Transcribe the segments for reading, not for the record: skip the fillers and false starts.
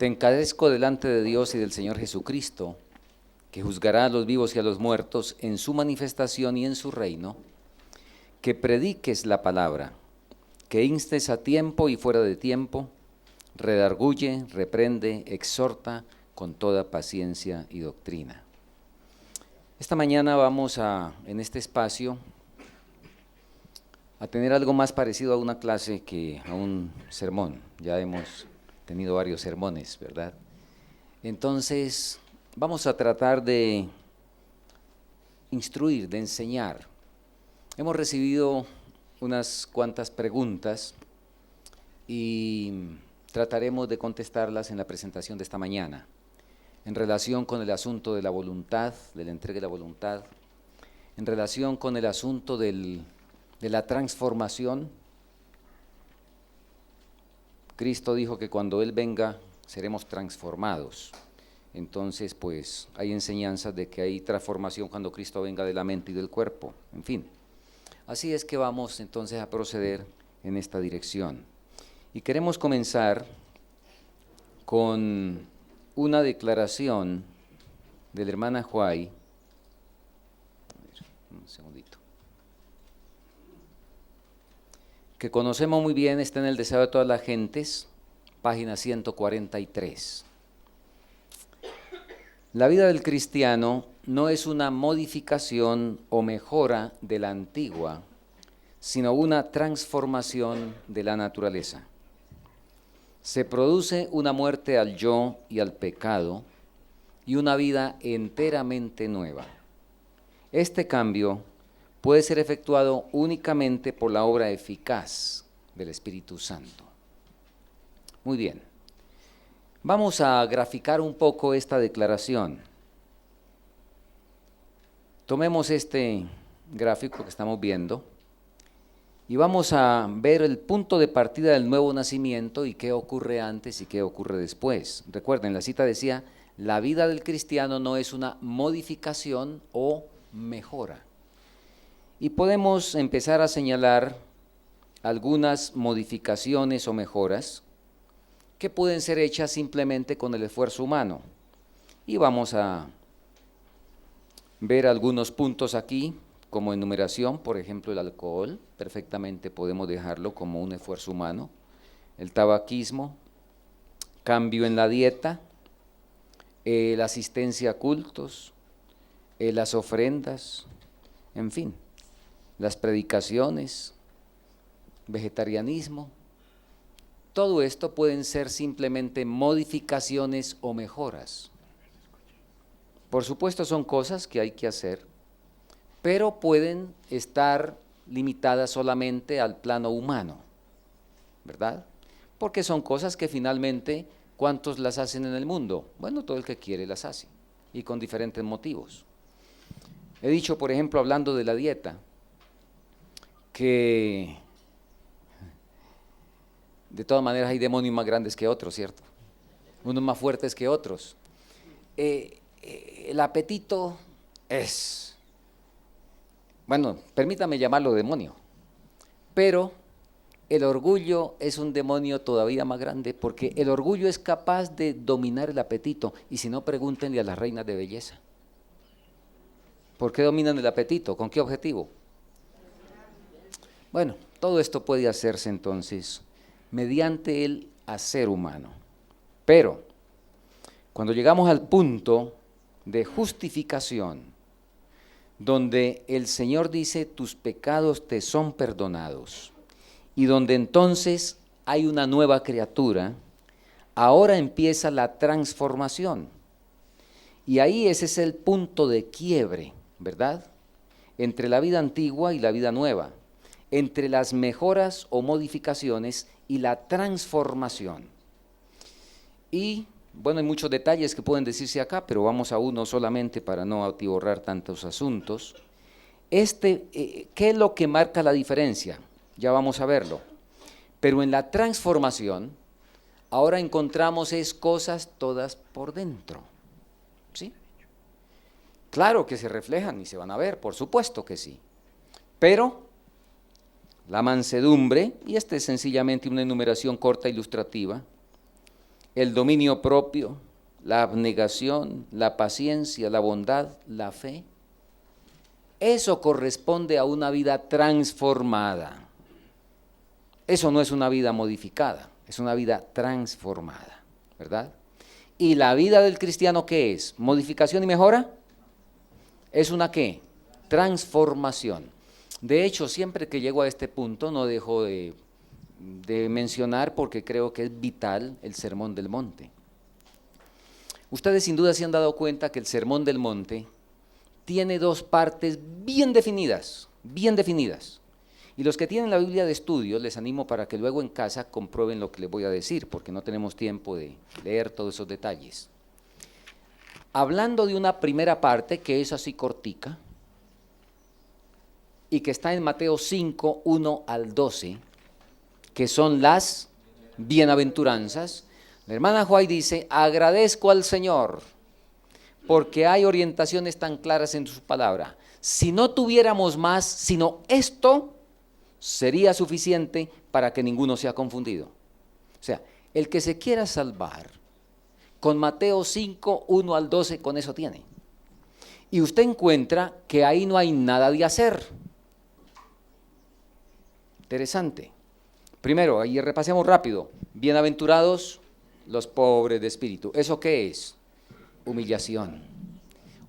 Te encarezco delante de Dios y del Señor Jesucristo, que juzgará a los vivos y a los muertos en su manifestación y en su reino, que prediques la palabra, que instes a tiempo y fuera de tiempo, redarguye, reprende, exhorta con toda paciencia y doctrina. Esta mañana vamos en este espacio, a tener algo más parecido a una clase que a un sermón. Ya hemos tenido varios sermones, ¿verdad? Entonces, vamos a tratar de instruir, de enseñar. Hemos recibido unas cuantas preguntas y trataremos de contestarlas en la presentación de esta mañana, en relación con el asunto de la voluntad, de la entrega de la voluntad, en relación con el asunto de la transformación. Cristo dijo que cuando Él venga seremos transformados. Entonces, pues, hay enseñanzas de que hay transformación cuando Cristo venga de la mente y del cuerpo, en fin. Así es que vamos entonces a proceder en esta dirección. Y queremos comenzar con una declaración de la hermana Huay. Un segundito. Que conocemos muy bien, está en el Deseo de todas las gentes, página 143. La vida del cristiano no es una modificación o mejora de la antigua, sino una transformación de la naturaleza. Se produce una muerte al yo y al pecado y una vida enteramente nueva. Este cambio puede ser efectuado únicamente por la obra eficaz del Espíritu Santo. Muy bien, vamos a graficar un poco esta declaración. Tomemos este gráfico que estamos viendo y vamos a ver el punto de partida del nuevo nacimiento y qué ocurre antes y qué ocurre después. Recuerden, la cita decía, la vida del cristiano no es una modificación o mejora. Y podemos empezar a señalar algunas modificaciones o mejoras que pueden ser hechas simplemente con el esfuerzo humano. Y vamos a ver algunos puntos aquí, como enumeración, por ejemplo, el alcohol, perfectamente podemos dejarlo como un esfuerzo humano, el tabaquismo, cambio en la dieta, la asistencia a cultos, las ofrendas, en fin, las predicaciones, vegetarianismo. Todo esto pueden ser simplemente modificaciones o mejoras. Por supuesto son cosas que hay que hacer, pero pueden estar limitadas solamente al plano humano, ¿verdad? Porque son cosas que finalmente, ¿cuántos las hacen en el mundo? Bueno, todo el que quiere las hace, y con diferentes motivos. He dicho, por ejemplo, hablando de la dieta, que de todas maneras hay demonios más grandes que otros, ¿cierto? Unos más fuertes que otros. El apetito es, bueno, permítame llamarlo demonio, pero el orgullo es un demonio todavía más grande, porque el orgullo es capaz de dominar el apetito, y si no, pregúntenle a las reinas de belleza. ¿Por qué dominan el apetito? ¿Con qué objetivo? Bueno, todo esto puede hacerse entonces mediante el hacer humano. Pero cuando llegamos al punto de justificación, donde el Señor dice, tus pecados te son perdonados, y donde entonces hay una nueva criatura, ahora empieza la transformación. Y ahí ese es el punto de quiebre, ¿verdad? Entre la vida antigua y la vida nueva, entre las mejoras o modificaciones y la transformación. Y bueno, hay muchos detalles que pueden decirse acá, pero vamos a uno solamente para no atiborrar tantos asuntos. ¿Qué es lo que marca la diferencia? Ya vamos a verlo. Pero en la transformación, ahora encontramos cosas todas por dentro, ¿sí? Claro que se reflejan y se van a ver, por supuesto que sí. Pero la mansedumbre, y esta es sencillamente una enumeración corta ilustrativa, el dominio propio, la abnegación, la paciencia, la bondad, la fe. Eso corresponde a una vida transformada. Eso no es una vida modificada, es una vida transformada, ¿verdad? ¿Y la vida del cristiano qué es? ¿Modificación y mejora? ¿Es una qué? Transformación. De hecho, siempre que llego a este punto no dejo de mencionar, porque creo que es vital, el Sermón del Monte. Ustedes sin duda se han dado cuenta que el Sermón del Monte tiene dos partes bien definidas, bien definidas. Y los que tienen la Biblia de estudio, les animo para que luego en casa comprueben lo que les voy a decir, porque no tenemos tiempo de leer todos esos detalles. Hablando de una primera parte que es así cortica, y que está en Mateo 5, 1 al 12, que son las bienaventuranzas, la hermana White dice: agradezco al Señor porque hay orientaciones tan claras en su palabra. Si no tuviéramos más, sino esto, sería suficiente para que ninguno sea confundido. O sea, el que se quiera salvar, con Mateo 5, 1 al 12, con eso tiene. Y usted encuentra que ahí no hay nada de hacer. Interesante. Primero, ahí repasemos rápido. Bienaventurados los pobres de espíritu. ¿Eso qué es? Humillación.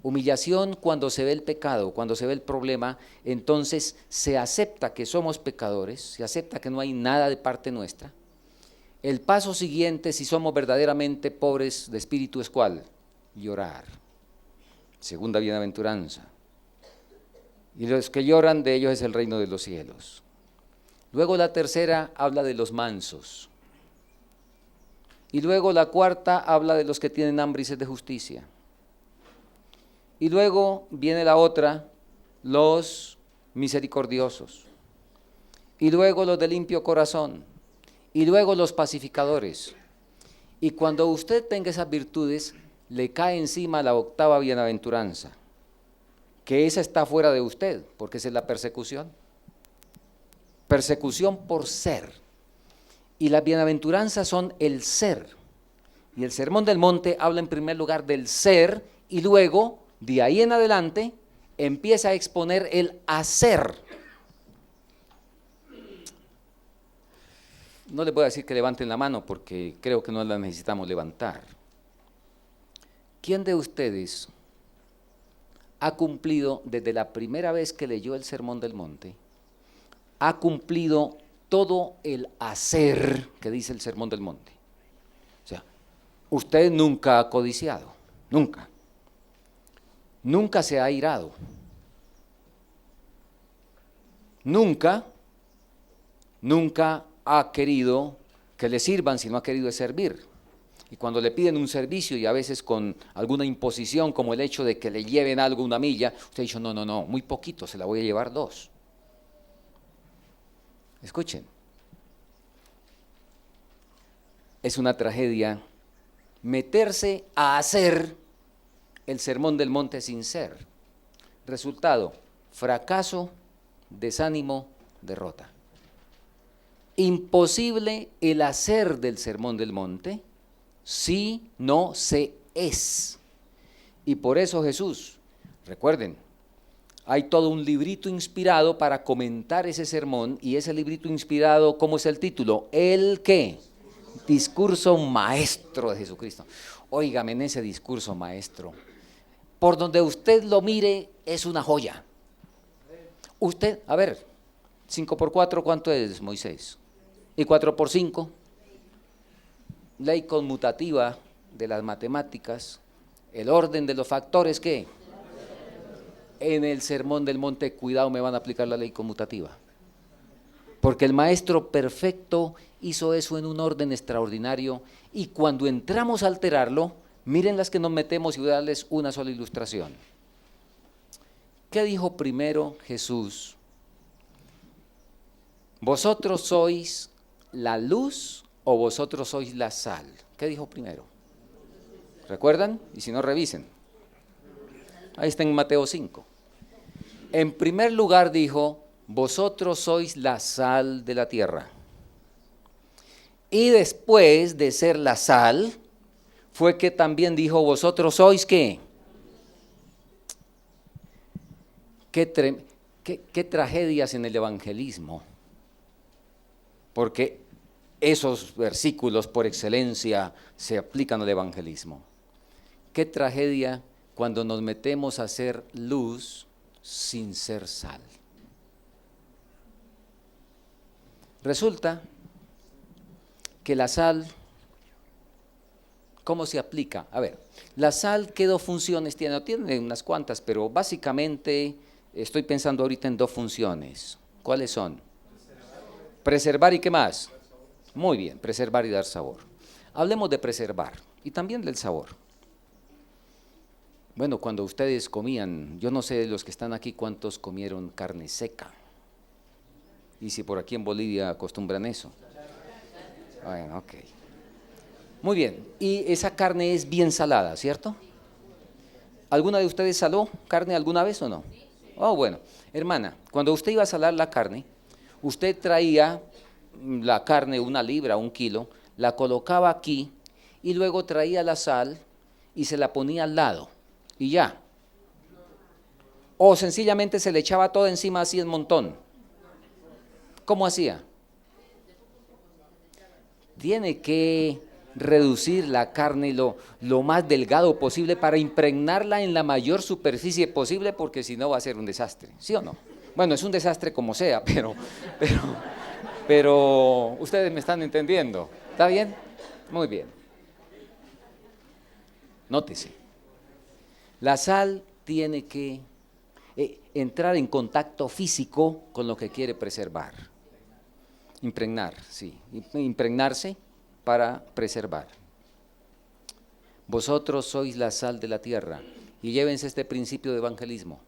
Humillación cuando se ve el pecado, cuando se ve el problema, entonces se acepta que somos pecadores, se acepta que no hay nada de parte nuestra. El paso siguiente, si somos verdaderamente pobres de espíritu, ¿es cuál? Llorar. Segunda bienaventuranza. Y los que lloran, de ellos es el reino de los cielos. Luego la tercera habla de los mansos. Y luego la cuarta habla de los que tienen hambre y sed de justicia. Y luego viene la otra, los misericordiosos. Y luego los de limpio corazón. Y luego los pacificadores. Y cuando usted tenga esas virtudes, le cae encima la octava bienaventuranza, que esa está fuera de usted, porque esa es la persecución. Persecución por ser. Y las bienaventuranzas son el ser. Y el Sermón del Monte habla en primer lugar del ser, y luego, de ahí en adelante, empieza a exponer el hacer. No les voy a decir que levanten la mano, porque creo que no la necesitamos levantar. ¿Quién de ustedes ha cumplido desde la primera vez que leyó el Sermón del Monte, ha cumplido todo el hacer que dice el Sermón del Monte? O sea, usted nunca ha codiciado, nunca. Nunca se ha airado. Nunca ha querido que le sirvan, si no ha querido servir. Y cuando le piden un servicio, y a veces con alguna imposición, como el hecho de que le lleven algo una milla, usted ha dicho: no, muy poquito, se la voy a llevar 2. Escuchen, es una tragedia meterse a hacer el Sermón del Monte sin ser. Resultado: fracaso, desánimo, derrota. Imposible el hacer del Sermón del Monte si no se es. Y por eso Jesús, recuerden, hay todo un librito inspirado para comentar ese sermón, y ese librito inspirado, ¿cómo es el título? ¿El qué? Discurso maestro de Jesucristo. Óigame, en ese discurso maestro, por donde usted lo mire, es una joya. Usted, a ver, 5 por 4, ¿cuánto es, Moisés? ¿Y 4 por 5? Ley conmutativa de las matemáticas, el orden de los factores, ¿qué? En el Sermón del Monte, cuidado, me van a aplicar la ley conmutativa. Porque el maestro perfecto hizo eso en un orden extraordinario, y cuando entramos a alterarlo, miren las que nos metemos, y voy a darles una sola ilustración. ¿Qué dijo primero Jesús? ¿Vosotros sois la luz o vosotros sois la sal? ¿Qué dijo primero? ¿Recuerdan? Y si no, revisen. Ahí está en Mateo 5. En primer lugar dijo: vosotros sois la sal de la tierra. Y después de ser la sal, fue que también dijo, vosotros sois ¿qué? Qué tragedias en el evangelismo, porque esos versículos por excelencia se aplican al evangelismo. Qué tragedia cuando nos metemos a hacer luz sin ser sal. Resulta que la sal, ¿cómo se aplica? A ver, la sal, ¿qué dos funciones tiene? No, tiene unas cuantas, pero básicamente estoy pensando ahorita en dos funciones. ¿Cuáles son? Preservar y ¿qué más? Muy bien, preservar y dar sabor. Hablemos de preservar y también del sabor. Bueno, cuando ustedes comían, yo no sé los que están aquí cuántos comieron carne seca. Y si por aquí en Bolivia acostumbran eso. Bueno, ok. Muy bien, y esa carne es bien salada, ¿cierto? ¿Alguna de ustedes saló carne alguna vez o no? Oh, bueno, hermana, cuando usted iba a salar la carne, usted traía la carne, 1 libra, 1 kilo, la colocaba aquí y luego traía la sal y se la ponía al lado y ya. O sencillamente se le echaba todo encima así en montón. ¿Cómo hacía? Tiene que reducir la carne lo más delgado posible para impregnarla en la mayor superficie posible, porque si no va a ser un desastre, ¿sí o no? Bueno, es un desastre como sea, pero ustedes me están entendiendo. ¿Está bien? Muy bien. Nótese, la sal tiene que entrar en contacto físico con lo que quiere preservar. Impregnar, sí, impregnarse para preservar. Vosotros sois la sal de la tierra, y llévense este principio de evangelismo.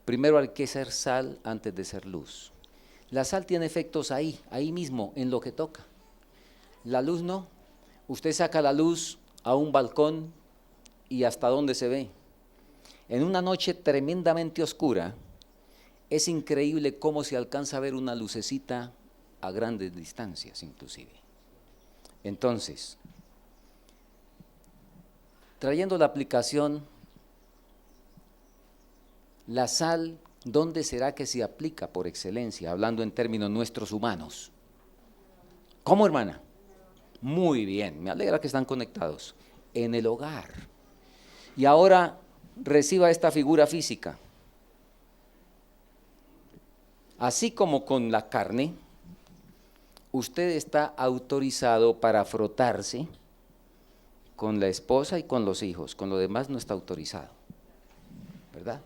Primero hay que ser sal antes de ser luz. La sal tiene efectos ahí mismo, en lo que toca. La luz no. Usted saca la luz a un balcón y hasta dónde se ve. En una noche tremendamente oscura, es increíble cómo se alcanza a ver una lucecita a grandes distancias inclusive. Entonces, trayendo la aplicación, la sal, ¿dónde será que se aplica por excelencia? Hablando en términos nuestros humanos. ¿Cómo, hermana? Muy bien, me alegra que están conectados. En el hogar. Y ahora reciba esta figura física. Así como con la carne, usted está autorizado para frotarse con la esposa y con los hijos, con lo demás no está autorizado, ¿verdad?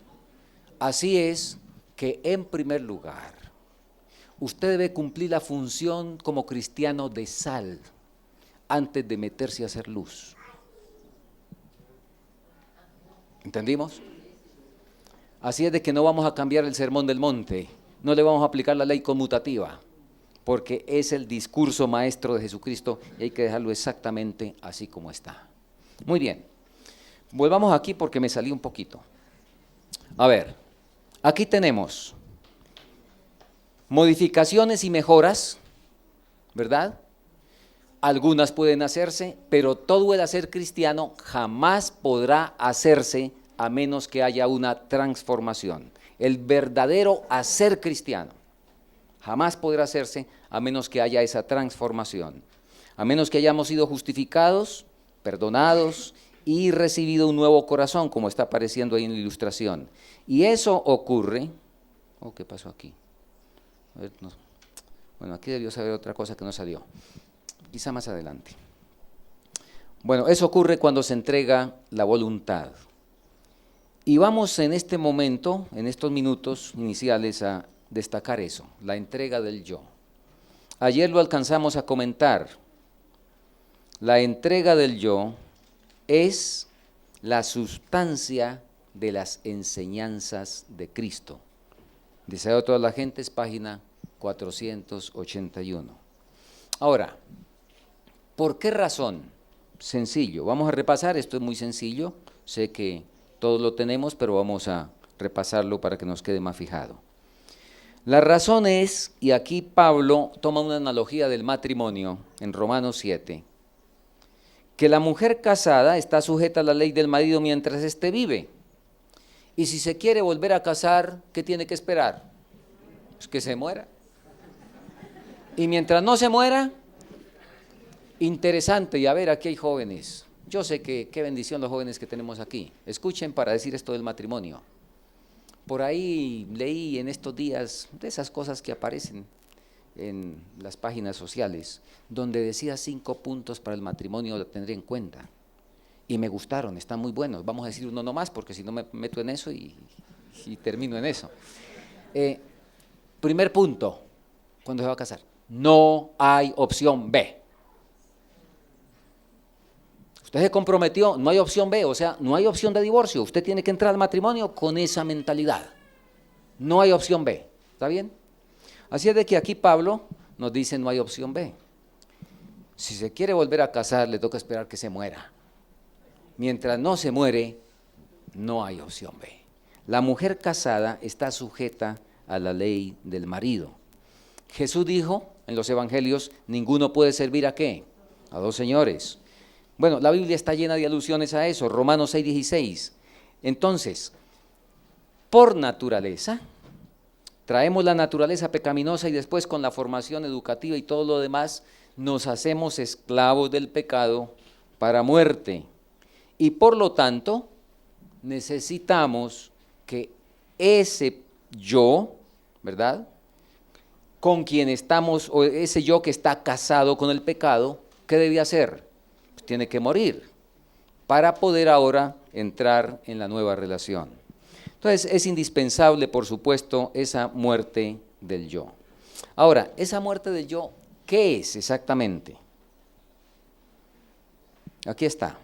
Así es que en primer lugar, usted debe cumplir la función como cristiano de sal antes de meterse a hacer luz. ¿Entendimos? Así es de que no vamos a cambiar el sermón del monte, no le vamos a aplicar la ley conmutativa, porque es el discurso maestro de Jesucristo y hay que dejarlo exactamente así como está. Muy bien, volvamos aquí porque me salí un poquito. A ver, aquí tenemos modificaciones y mejoras, ¿verdad? Algunas pueden hacerse, pero todo el hacer cristiano jamás podrá hacerse a menos que haya una transformación. El verdadero hacer cristiano jamás podrá hacerse a menos que haya esa transformación. A menos que hayamos sido justificados, perdonados y recibido un nuevo corazón, como está apareciendo ahí en la ilustración. Y eso ocurre. ¿Qué pasó aquí? A ver, no. Bueno, aquí debió saber otra cosa que no salió. Quizá más adelante. Bueno, eso ocurre cuando se entrega la voluntad. Y vamos en este momento, en estos minutos iniciales, a destacar eso, la entrega del yo. Ayer lo alcanzamos a comentar. La entrega del yo es la sustancia de las enseñanzas de Cristo. Deseo a todas las gentes, página 481. Ahora, ¿por qué razón? Sencillo, vamos a repasar, esto es muy sencillo, sé que todos lo tenemos, pero vamos a repasarlo para que nos quede más fijado. La razón es, y aquí Pablo toma una analogía del matrimonio en Romanos 7, que la mujer casada está sujeta a la ley del marido mientras éste vive. Y si se quiere volver a casar, ¿qué tiene que esperar? Pues que se muera. Y mientras no se muera, interesante, y a ver, aquí hay jóvenes. Yo sé que qué bendición los jóvenes que tenemos aquí. Escuchen para decir esto del matrimonio. Por ahí leí en estos días de esas cosas que aparecen en las páginas sociales, donde decía 5 puntos para el matrimonio a tener en cuenta. Y me gustaron, están muy buenos. Vamos a decir uno nomás, porque si no me meto en eso y termino en eso. Primer punto, cuando se va a casar, no hay opción B. Usted se comprometió, no hay opción B, o sea, no hay opción de divorcio. Usted tiene que entrar al matrimonio con esa mentalidad. No hay opción B, ¿está bien? Así es de que aquí Pablo nos dice no hay opción B. Si se quiere volver a casar, le toca esperar que se muera. Mientras no se muere, no hay opción B. La mujer casada está sujeta a la ley del marido. Jesús dijo en los evangelios, ninguno puede servir ¿a qué? A dos señores. Bueno, la Biblia está llena de alusiones a eso, Romanos 6:16. Entonces, por naturaleza, traemos la naturaleza pecaminosa y después con la formación educativa y todo lo demás, nos hacemos esclavos del pecado para muerte. Y por lo tanto, necesitamos que ese yo, ¿verdad?, con quien estamos, o ese yo que está casado con el pecado, ¿qué debe hacer? Pues tiene que morir para poder ahora entrar en la nueva relación. Entonces es indispensable, por supuesto, esa muerte del yo. Ahora, esa muerte del yo, ¿qué es exactamente? Aquí está.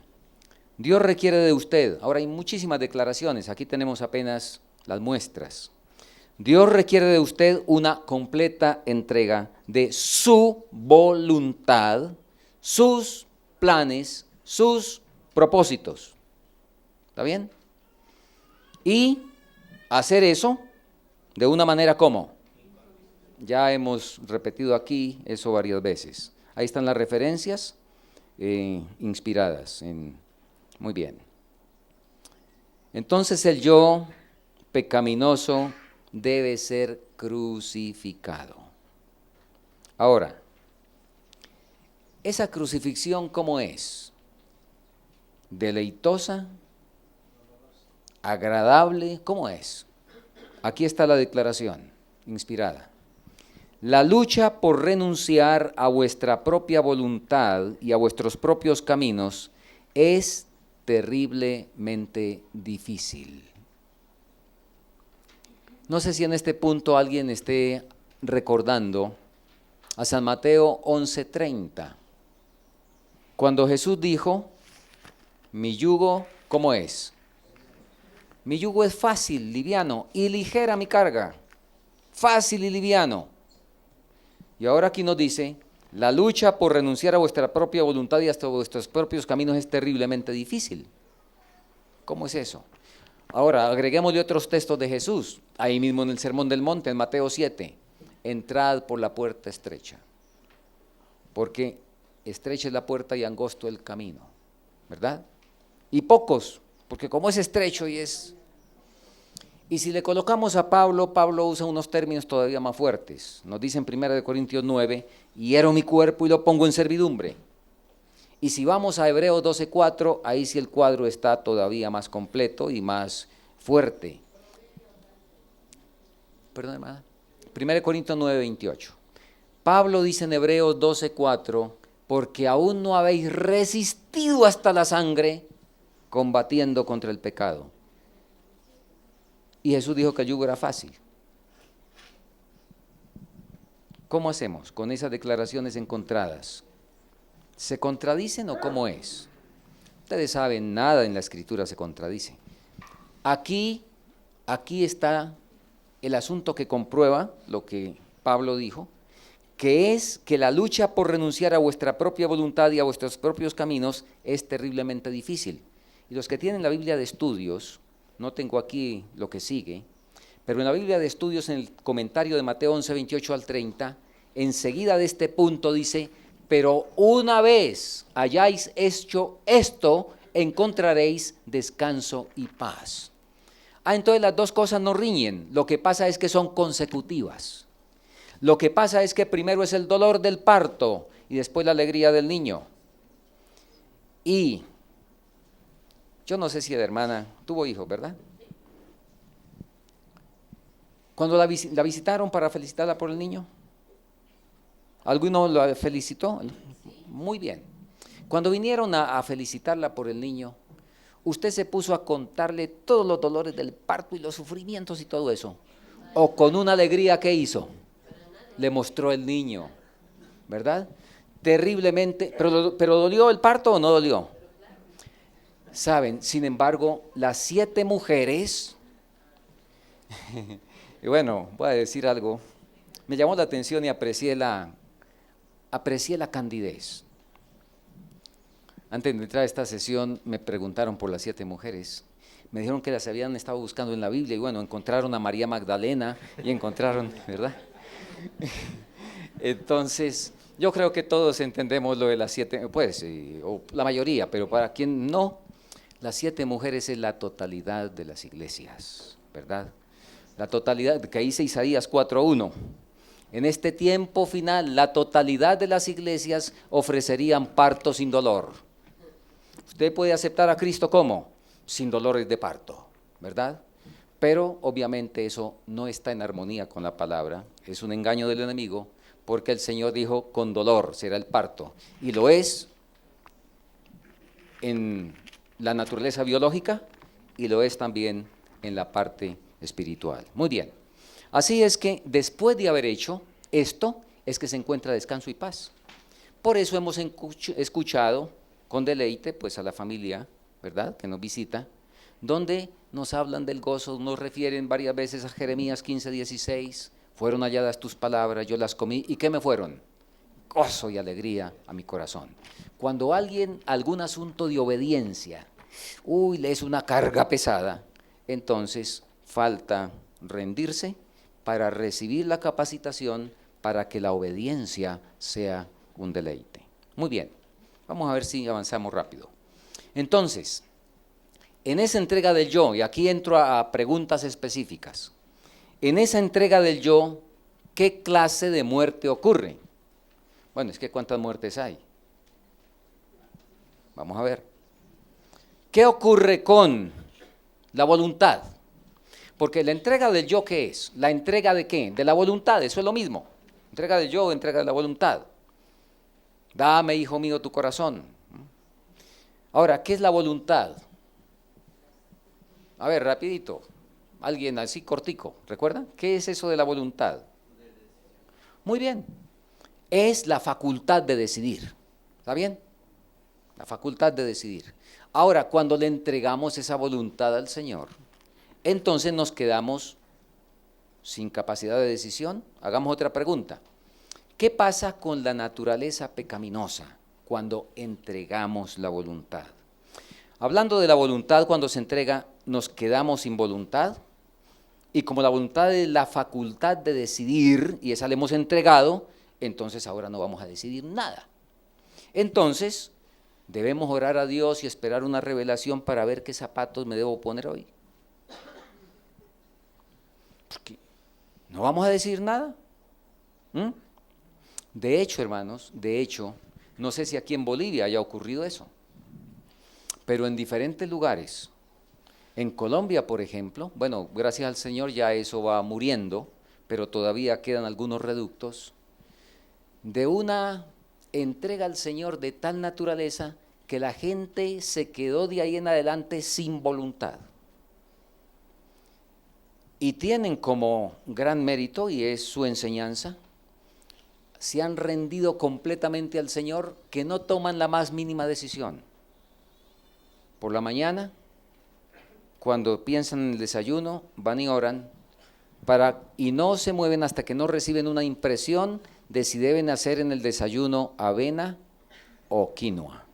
Dios requiere de usted, ahora hay muchísimas declaraciones, aquí tenemos apenas las muestras. Dios requiere de usted una completa entrega de su voluntad, sus planes, sus propósitos. ¿Está bien? Y hacer eso de una manera como. Ya hemos repetido aquí eso varias veces. Ahí están las referencias inspiradas. Muy bien. Entonces el yo pecaminoso debe ser crucificado. Ahora, ¿esa crucifixión cómo es? ¿Deleitosa? ¿Agradable? ¿Cómo es? Aquí está la declaración inspirada. La lucha por renunciar a vuestra propia voluntad y a vuestros propios caminos es terriblemente difícil. No sé si en este punto alguien esté recordando a San Mateo 11:30, cuando Jesús dijo, mi yugo, ¿cómo es? Mi yugo es fácil, liviano y ligera mi carga. Fácil y liviano. Y ahora aquí nos dice, la lucha por renunciar a vuestra propia voluntad y hasta vuestros propios caminos es terriblemente difícil. ¿Cómo es eso? Ahora, agreguémosle otros textos de Jesús, ahí mismo en el Sermón del Monte, en Mateo 7. Entrad por la puerta estrecha, porque estrecha es la puerta y angosto el camino, ¿verdad? Y pocos, porque como es estrecho y es... Y si le colocamos a Pablo, Pablo usa unos términos todavía más fuertes. Nos dice en 1 Corintios 9, hiero mi cuerpo y lo pongo en servidumbre. Y si vamos a Hebreos 12:4, ahí sí el cuadro está todavía más completo y más fuerte. Perdón, hermana. 1 Corintios 9:28. Pablo dice en Hebreos 12:4, porque aún no habéis resistido hasta la sangre, combatiendo contra el pecado. Y Jesús dijo que el yugo era fácil. ¿Cómo hacemos con esas declaraciones encontradas? ¿Se contradicen o cómo es? Ustedes saben, nada en la Escritura se contradice. Aquí está el asunto que comprueba lo que Pablo dijo, que es que la lucha por renunciar a vuestra propia voluntad y a vuestros propios caminos es terriblemente difícil. Y los que tienen la Biblia de estudios, no tengo aquí lo que sigue, Pero en la Biblia de Estudios, en el comentario de Mateo 11, 28 al 30, enseguida de este punto dice, pero una vez hayáis hecho esto, encontraréis descanso y paz. Entonces las dos cosas no riñen, lo que pasa es que son consecutivas. Lo que pasa es que primero es el dolor del parto y después la alegría del niño. Y yo no sé si la hermana tuvo hijos, ¿verdad? Cuando la visitaron para felicitarla por el niño, ¿alguno la felicitó? Muy bien. Cuando vinieron a felicitarla por el niño, usted se puso a contarle todos los dolores del parto y los sufrimientos y todo eso. O con una alegría, ¿qué hizo? Le mostró el niño, ¿verdad? Terriblemente, pero ¿dolió el parto o no dolió? Saben, sin embargo, las 7 mujeres, y bueno, voy a decir algo, me llamó la atención y aprecié la candidez. Antes de entrar a esta sesión me preguntaron por las 7 mujeres, me dijeron que las habían estado buscando en la Biblia y bueno, encontraron a María Magdalena y encontraron, ¿verdad? Entonces, yo creo que todos entendemos lo de las 7, pues, o la mayoría, pero para quien no, las 7 mujeres es la totalidad de las iglesias, ¿verdad? La totalidad, que dice Isaías 4:1. En este tiempo final, la totalidad de las iglesias ofrecerían parto sin dolor. Usted puede aceptar a Cristo ¿cómo? Sin dolores de parto, ¿verdad? Pero obviamente eso no está en armonía con la palabra, es un engaño del enemigo, porque el Señor dijo, con dolor será el parto, y lo es en la naturaleza biológica y lo es también en la parte espiritual. Muy bien, así es que después de haber hecho esto, es que se encuentra descanso y paz. Por eso hemos escuchado con deleite pues a la familia, ¿verdad?, que nos visita, donde nos hablan del gozo, nos refieren varias veces a Jeremías 15:16, fueron halladas tus palabras, yo las comí, ¿y qué me fueron? Gozo y alegría a mi corazón. Cuando alguien, algún asunto de obediencia, le es una carga pesada, entonces falta rendirse para recibir la capacitación para que la obediencia sea un deleite. Muy bien, vamos a ver si avanzamos rápido. Entonces, en esa entrega del yo, y aquí entro a preguntas específicas, en esa entrega del yo, ¿qué clase de muerte ocurre? Bueno, es que ¿cuántas muertes hay? Vamos a ver. ¿Qué ocurre con la voluntad? Porque la entrega del yo, ¿qué es? ¿La entrega de qué? De la voluntad, eso es lo mismo. Entrega del yo, entrega de la voluntad. Dame, hijo mío, tu corazón. Ahora, ¿qué es la voluntad? A ver, rapidito, alguien así cortico, ¿recuerdan? ¿Qué es eso de la voluntad? Muy bien, es la facultad de decidir, ¿está bien? La facultad de decidir. Ahora, cuando le entregamos esa voluntad al Señor, entonces nos quedamos sin capacidad de decisión. Hagamos otra pregunta. ¿Qué pasa con la naturaleza pecaminosa cuando entregamos la voluntad? Hablando de la voluntad, cuando se entrega, nos quedamos sin voluntad, y como la voluntad es la facultad de decidir, y esa le hemos entregado, entonces ahora no vamos a decidir nada. Entonces, debemos orar a Dios y esperar una revelación para ver qué zapatos me debo poner hoy. Porque no vamos a decidir nada. De hecho, hermanos, no sé si aquí en Bolivia haya ocurrido eso, pero en diferentes lugares, en Colombia, por ejemplo, bueno, gracias al Señor ya eso va muriendo, pero todavía quedan algunos reductos de una entrega al Señor de tal naturaleza que la gente se quedó de ahí en adelante sin voluntad. Y tienen como gran mérito, y es su enseñanza, se han rendido completamente al Señor, que no toman la más mínima decisión. Por la mañana, cuando piensan en el desayuno, van y oran, y no se mueven hasta que no reciben una impresión de si deben hacer en el desayuno avena o quinoa.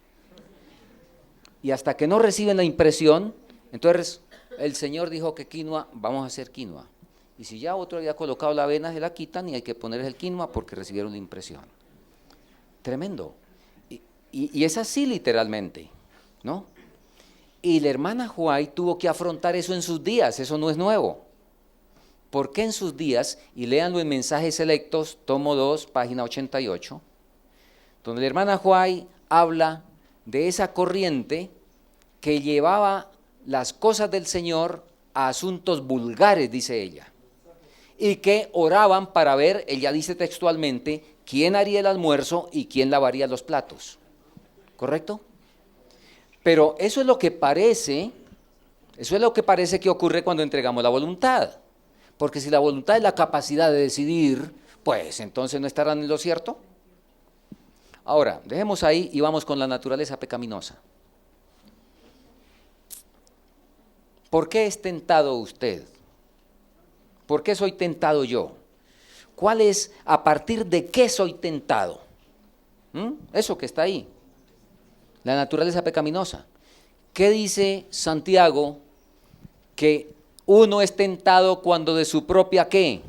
Y hasta que no reciben la impresión, entonces el Señor dijo que quinoa, vamos a hacer quinoa. Y si ya otro había colocado la avena, se la quitan y hay que poner el quinoa porque recibieron la impresión. Tremendo. Y es así literalmente, ¿no? Y la hermana Huay tuvo que afrontar eso en sus días, eso no es nuevo. ¿Por qué en sus días? Y léanlo en Mensajes Selectos, tomo 2, página 88, donde la hermana Huay habla de esa corriente que llevaba las cosas del Señor a asuntos vulgares, dice ella, y que oraban para ver, ella dice textualmente, quién haría el almuerzo y quién lavaría los platos. ¿Correcto? Pero eso es lo que parece que ocurre cuando entregamos la voluntad. Porque si la voluntad es la capacidad de decidir, pues entonces no estarán en lo cierto. Ahora, dejemos ahí y vamos con la naturaleza pecaminosa. ¿Por qué es tentado usted? ¿Por qué soy tentado yo? ¿Cuál es, a partir de qué soy tentado? Eso que está ahí. La naturaleza pecaminosa. ¿Qué dice Santiago? Que uno es tentado cuando de su propia ¿qué?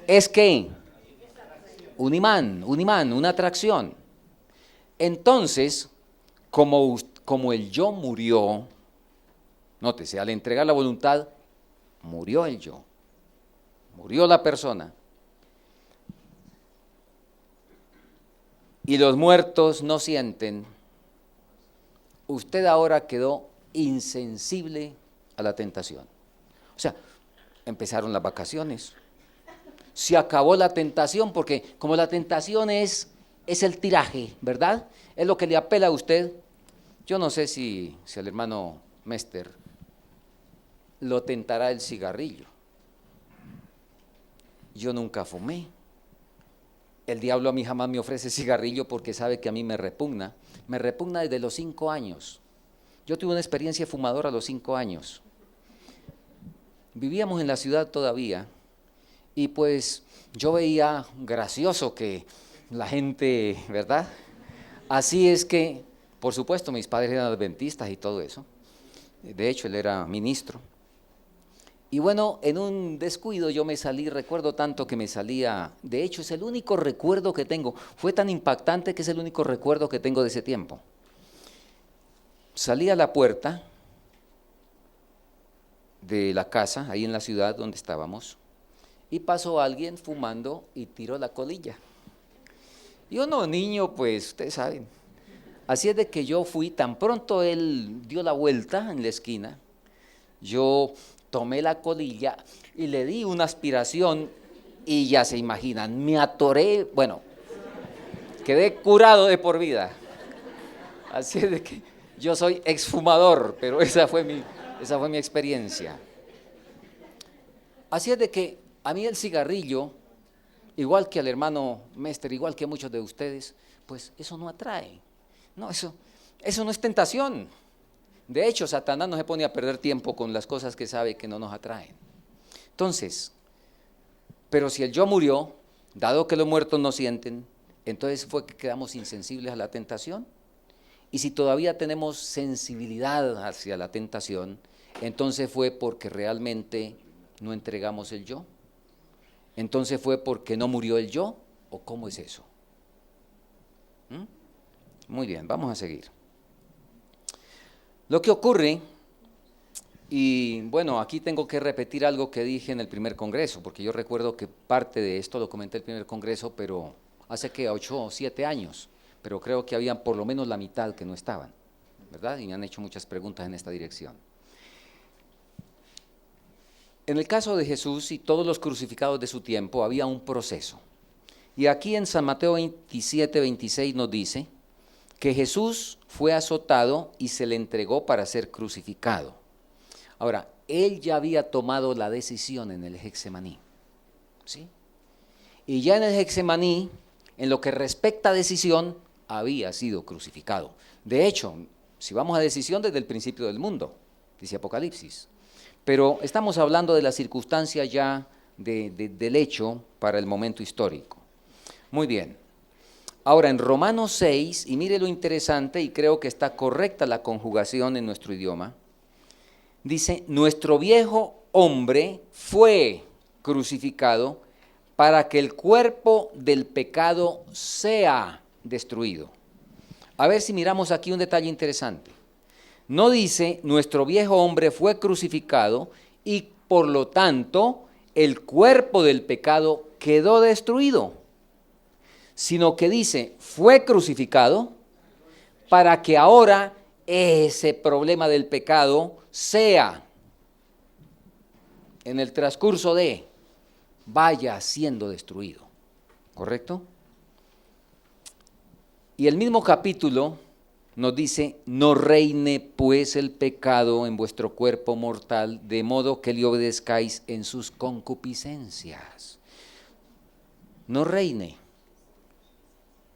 ¿Es qué? Un imán, una atracción. Entonces, como el yo murió, nótese, al entregar la voluntad, murió el yo, murió la persona. Y los muertos no sienten. Usted ahora quedó insensible a la tentación. O sea, empezaron las vacaciones. Se acabó la tentación porque como la tentación es el tiraje, ¿verdad? Es lo que le apela a usted. Yo no sé si al hermano Mester lo tentará el cigarrillo. Yo nunca fumé. El diablo a mí jamás me ofrece cigarrillo porque sabe que a mí me repugna. Me repugna desde los 5 años. Yo tuve una experiencia fumadora a los 5 años. Vivíamos en la ciudad todavía y pues yo veía gracioso que la gente, ¿verdad? Así es que, por supuesto, mis padres eran adventistas y todo eso. De hecho, él era ministro. Y bueno, en un descuido yo me salí, recuerdo tanto que me salía, de hecho es el único recuerdo que tengo, fue tan impactante que es el único recuerdo que tengo de ese tiempo. Salí a la puerta de la casa, ahí en la ciudad donde estábamos, y pasó alguien fumando y tiró la colilla. Y uno niño, pues, ustedes saben. Así es de que yo fui, tan pronto él dio la vuelta en la esquina, yo tomé la colilla y le di una aspiración y ya se imaginan, me atoré, bueno, quedé curado de por vida. Así es de que yo soy exfumador, pero esa fue mi experiencia. Así es de que a mí el cigarrillo, igual que al hermano Mester, igual que a muchos de ustedes, pues eso no atrae. No, eso no es tentación. De hecho, Satanás no se pone a perder tiempo con las cosas que sabe que no nos atraen. Entonces, pero si el yo murió, dado que los muertos no sienten, entonces fue que quedamos insensibles a la tentación. Y si todavía tenemos sensibilidad hacia la tentación, entonces fue porque realmente no entregamos el yo. Entonces fue porque no murió el yo, ¿o cómo es eso? Muy bien, vamos a seguir. Lo que ocurre, y bueno, aquí tengo que repetir algo que dije en el primer congreso, porque yo recuerdo que parte de esto lo comenté en el primer congreso, pero hace que 8 o 7 años, pero creo que había por lo menos la mitad que no estaban, ¿verdad? Y me han hecho muchas preguntas en esta dirección. En el caso de Jesús y todos los crucificados de su tiempo había un proceso. Y aquí en San Mateo 27, 26 nos dice que Jesús fue azotado y se le entregó para ser crucificado. Ahora, él ya había tomado la decisión en el Getsemaní, ¿sí? Y ya en el Getsemaní, en lo que respecta a decisión, había sido crucificado. De hecho, si vamos a decisión, desde el principio del mundo, dice Apocalipsis. Pero estamos hablando de la circunstancia ya del hecho para el momento histórico. Muy bien. Ahora, en Romanos 6, y mire lo interesante, y creo que está correcta la conjugación en nuestro idioma, dice, nuestro viejo hombre fue crucificado para que el cuerpo del pecado sea destruido. A ver si miramos aquí un detalle interesante. No dice, nuestro viejo hombre fue crucificado y por lo tanto el cuerpo del pecado quedó destruido, sino que dice, fue crucificado para que ahora ese problema del pecado sea, en el transcurso de, vaya siendo destruido. ¿Correcto? Y el mismo capítulo nos dice, no reine pues el pecado en vuestro cuerpo mortal, de modo que le obedezcáis en sus concupiscencias. No reine.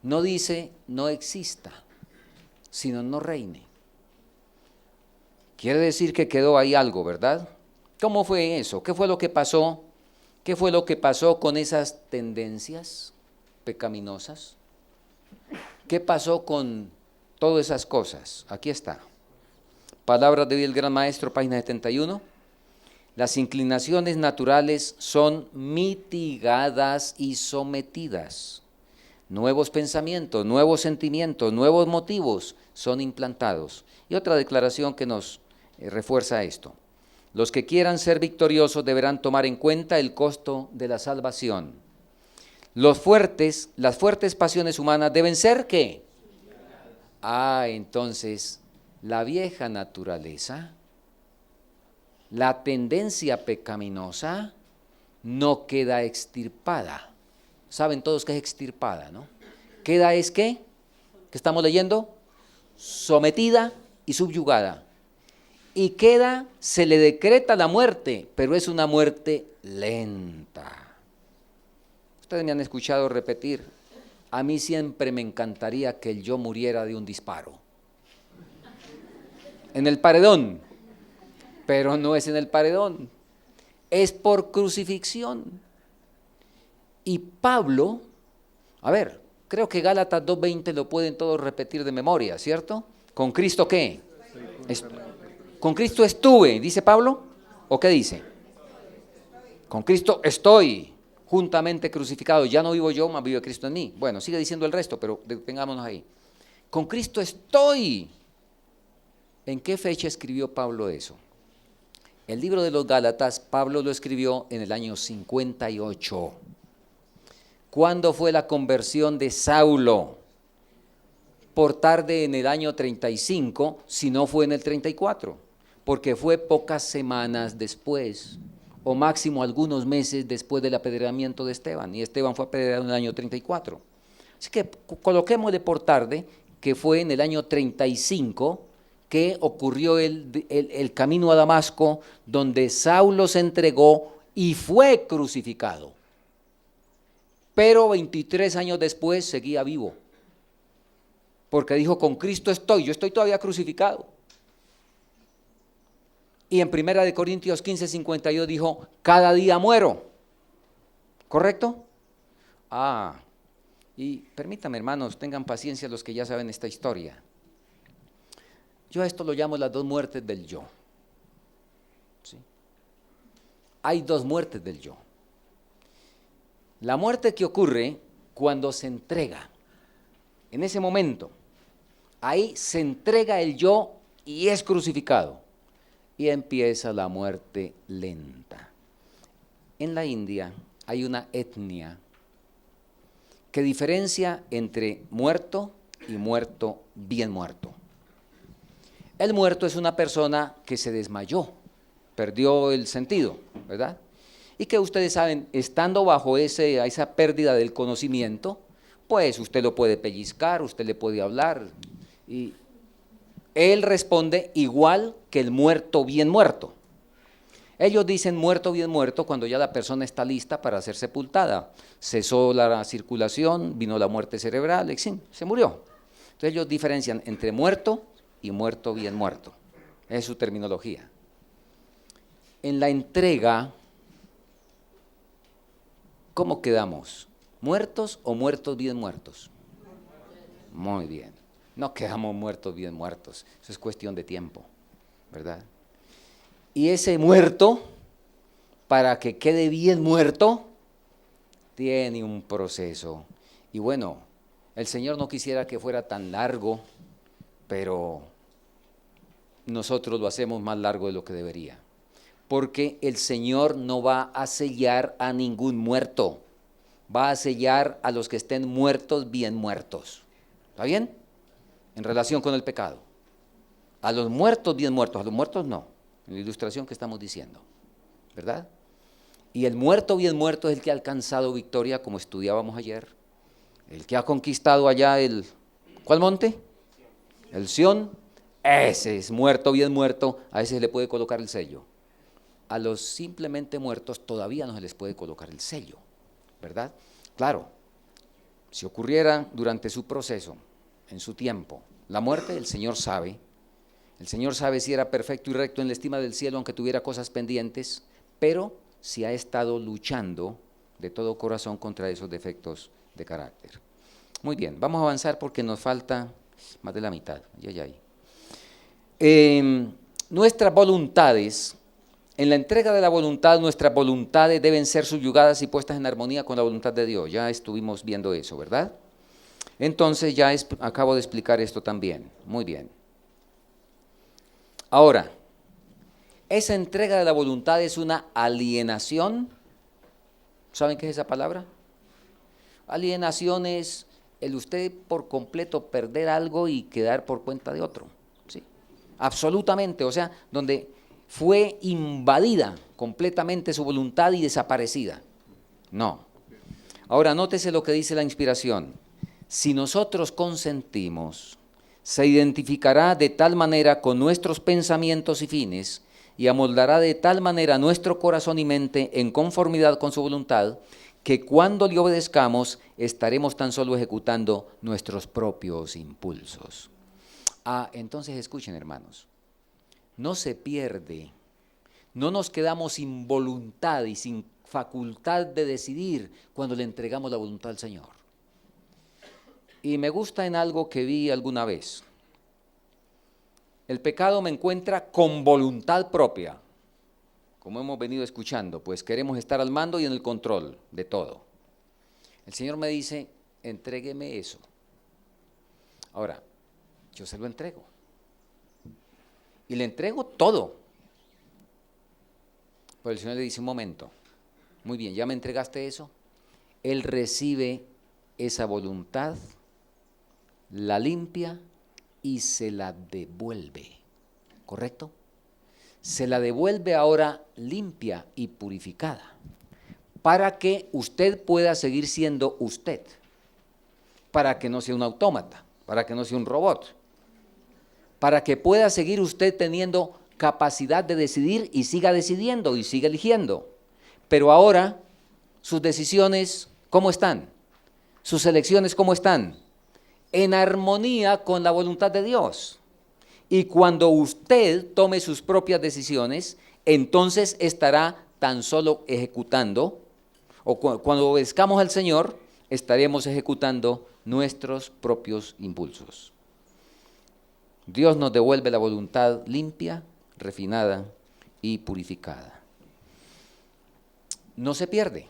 No dice no exista, sino no reine. Quiere decir que quedó ahí algo, ¿verdad? ¿Cómo fue eso? ¿Qué fue lo que pasó? ¿Qué fue lo que pasó con esas tendencias pecaminosas? ¿Qué pasó con todas esas cosas? Aquí está. Palabras del Gran Maestro, página 71. Las inclinaciones naturales son mitigadas y sometidas. Nuevos pensamientos, nuevos sentimientos, nuevos motivos son implantados. Y otra declaración que nos refuerza esto. Los que quieran ser victoriosos deberán tomar en cuenta el costo de la salvación. Las fuertes pasiones humanas deben ser ¿qué? Entonces, la vieja naturaleza, la tendencia pecaminosa, no queda extirpada. Saben todos que es extirpada, ¿no? Queda es ¿qué? ¿Qué estamos leyendo? Sometida y subyugada. Y queda, se le decreta la muerte, pero es una muerte lenta. Ustedes me han escuchado repetir, a mí siempre me encantaría que el yo muriera de un disparo. En el paredón, pero no es en el paredón, es por crucifixión. Y Pablo, a ver, creo que Gálatas 2:20 lo pueden todos repetir de memoria, ¿cierto? ¿Con Cristo qué? Con Cristo estuve, dice Pablo, ¿o qué dice? Con Cristo estoy juntamente crucificado, ya no vivo yo, mas vive Cristo en mí. Bueno, sigue diciendo el resto, pero detengámonos ahí. Con Cristo estoy. ¿En qué fecha escribió Pablo eso? El libro de los Gálatas, Pablo lo escribió en el año 58. ¿Cuándo fue la conversión de Saulo? Por tarde en el año 35, si no fue en el 34, porque fue pocas semanas después, o máximo algunos meses después del apedreamiento de Esteban, y Esteban fue apedreado en el año 34. Así que coloquémosle por tarde que fue en el año 35 que ocurrió el camino a Damasco, donde Saulo se entregó y fue crucificado. Pero 23 años después seguía vivo, porque dijo, con Cristo estoy, yo estoy todavía crucificado. Y en 1 Corintios 15:52 dijo, cada día muero. ¿Correcto? Y permítanme, hermanos, tengan paciencia los que ya saben esta historia. Yo a esto lo llamo las dos muertes del yo. ¿Sí? Hay dos muertes del yo. La muerte que ocurre cuando se entrega, en ese momento, ahí se entrega el yo y es crucificado. Y empieza la muerte lenta. En la India hay una etnia que diferencia entre muerto y muerto bien muerto. El muerto es una persona que se desmayó, perdió el sentido, ¿verdad? Y que ustedes saben, estando bajo esa pérdida del conocimiento, pues usted lo puede pellizcar, usted le puede hablar, y él responde igual que el muerto bien muerto. Ellos dicen muerto bien muerto cuando ya la persona está lista para ser sepultada. Cesó la circulación, vino la muerte cerebral, se murió. Entonces ellos diferencian entre muerto y muerto bien muerto. Esa es su terminología. En la entrega, ¿cómo quedamos? ¿Muertos o muertos bien muertos? Muy bien. No quedamos muertos bien muertos. Eso es cuestión de tiempo, ¿verdad? Y ese muerto para que quede bien muerto, tiene un proceso. Y bueno, el Señor no quisiera que fuera tan largo, pero nosotros lo hacemos más largo de lo que debería. Porque el Señor no va a sellar a ningún muerto, va a sellar a los que estén muertos, bien muertos. ¿Está bien? En relación con el pecado. A los muertos, bien muertos, a los muertos no, en la ilustración que estamos diciendo, ¿verdad? Y el muerto, bien muerto, es el que ha alcanzado victoria, como estudiábamos ayer, el que ha conquistado allá ¿cuál monte? El Sión. Ese es muerto, bien muerto, a ese se le puede colocar el sello. A los simplemente muertos todavía no se les puede colocar el sello, ¿verdad? Claro, si ocurriera durante su proceso, en su tiempo, la muerte, el Señor sabe si era perfecto y recto en la estima del cielo, aunque tuviera cosas pendientes, pero si ha estado luchando de todo corazón contra esos defectos de carácter. Muy bien, vamos a avanzar porque nos falta más de la mitad. Nuestras voluntades, en la entrega de la voluntad, nuestras voluntades deben ser subyugadas y puestas en armonía con la voluntad de Dios. Ya estuvimos viendo eso, ¿verdad? Entonces acabo de explicar esto también. Muy bien. Ahora, esa entrega de la voluntad es una alienación. ¿Saben qué es esa palabra? Alienación es el usted por completo perder algo y quedar por cuenta de otro. ¿Sí? Absolutamente, o sea, donde fue invadida completamente su voluntad y desaparecida. No. Ahora, nótese lo que dice la inspiración. Si nosotros consentimos, se identificará de tal manera con nuestros pensamientos y fines y amoldará de tal manera nuestro corazón y mente en conformidad con su voluntad, que cuando le obedezcamos estaremos tan solo ejecutando nuestros propios impulsos. Entonces escuchen, hermanos, no se pierde, no nos quedamos sin voluntad y sin facultad de decidir cuando le entregamos la voluntad al Señor. Y me gusta en algo que vi alguna vez. El pecado me encuentra con voluntad propia, como hemos venido escuchando, pues queremos estar al mando y en el control de todo. El Señor me dice, entrégueme eso. Ahora, yo se lo entrego. Y le entrego todo. Pero el Señor le dice, un momento, muy bien, ¿ya me entregaste eso? Él recibe esa voluntad, la limpia y se la devuelve, ¿correcto? Se la devuelve ahora limpia y purificada, para que usted pueda seguir siendo usted, para que no sea un autómata, para que no sea un robot, para que pueda seguir usted teniendo capacidad de decidir y siga decidiendo y siga eligiendo. Pero ahora, sus decisiones, ¿cómo están? Sus elecciones, ¿cómo están? En armonía con la voluntad de Dios. Y cuando usted tome sus propias decisiones, entonces estará tan solo ejecutando, o cuando obedezcamos al Señor, estaremos ejecutando nuestros propios impulsos. Dios nos devuelve la voluntad limpia, refinada y purificada. No se pierde.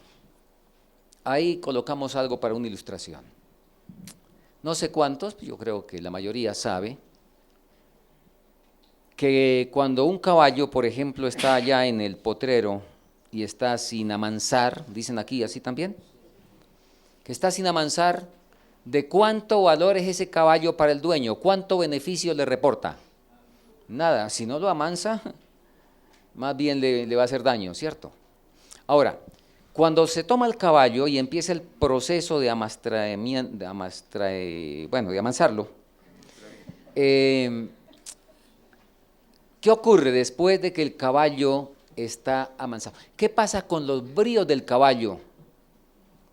Ahí colocamos algo para una ilustración. No sé cuántos, yo creo que la mayoría sabe, que cuando un caballo, por ejemplo, está allá en el potrero y está sin amansar, dicen aquí así también, que está sin amansar, ¿de cuánto valor es ese caballo para el dueño? ¿Cuánto beneficio le reporta? Nada, si no lo amansa, más bien le va a hacer daño, ¿cierto? Ahora, cuando se toma el caballo y empieza el proceso de amansarlo, ¿qué ocurre después de que el caballo está amansado? ¿Qué pasa con los bríos del caballo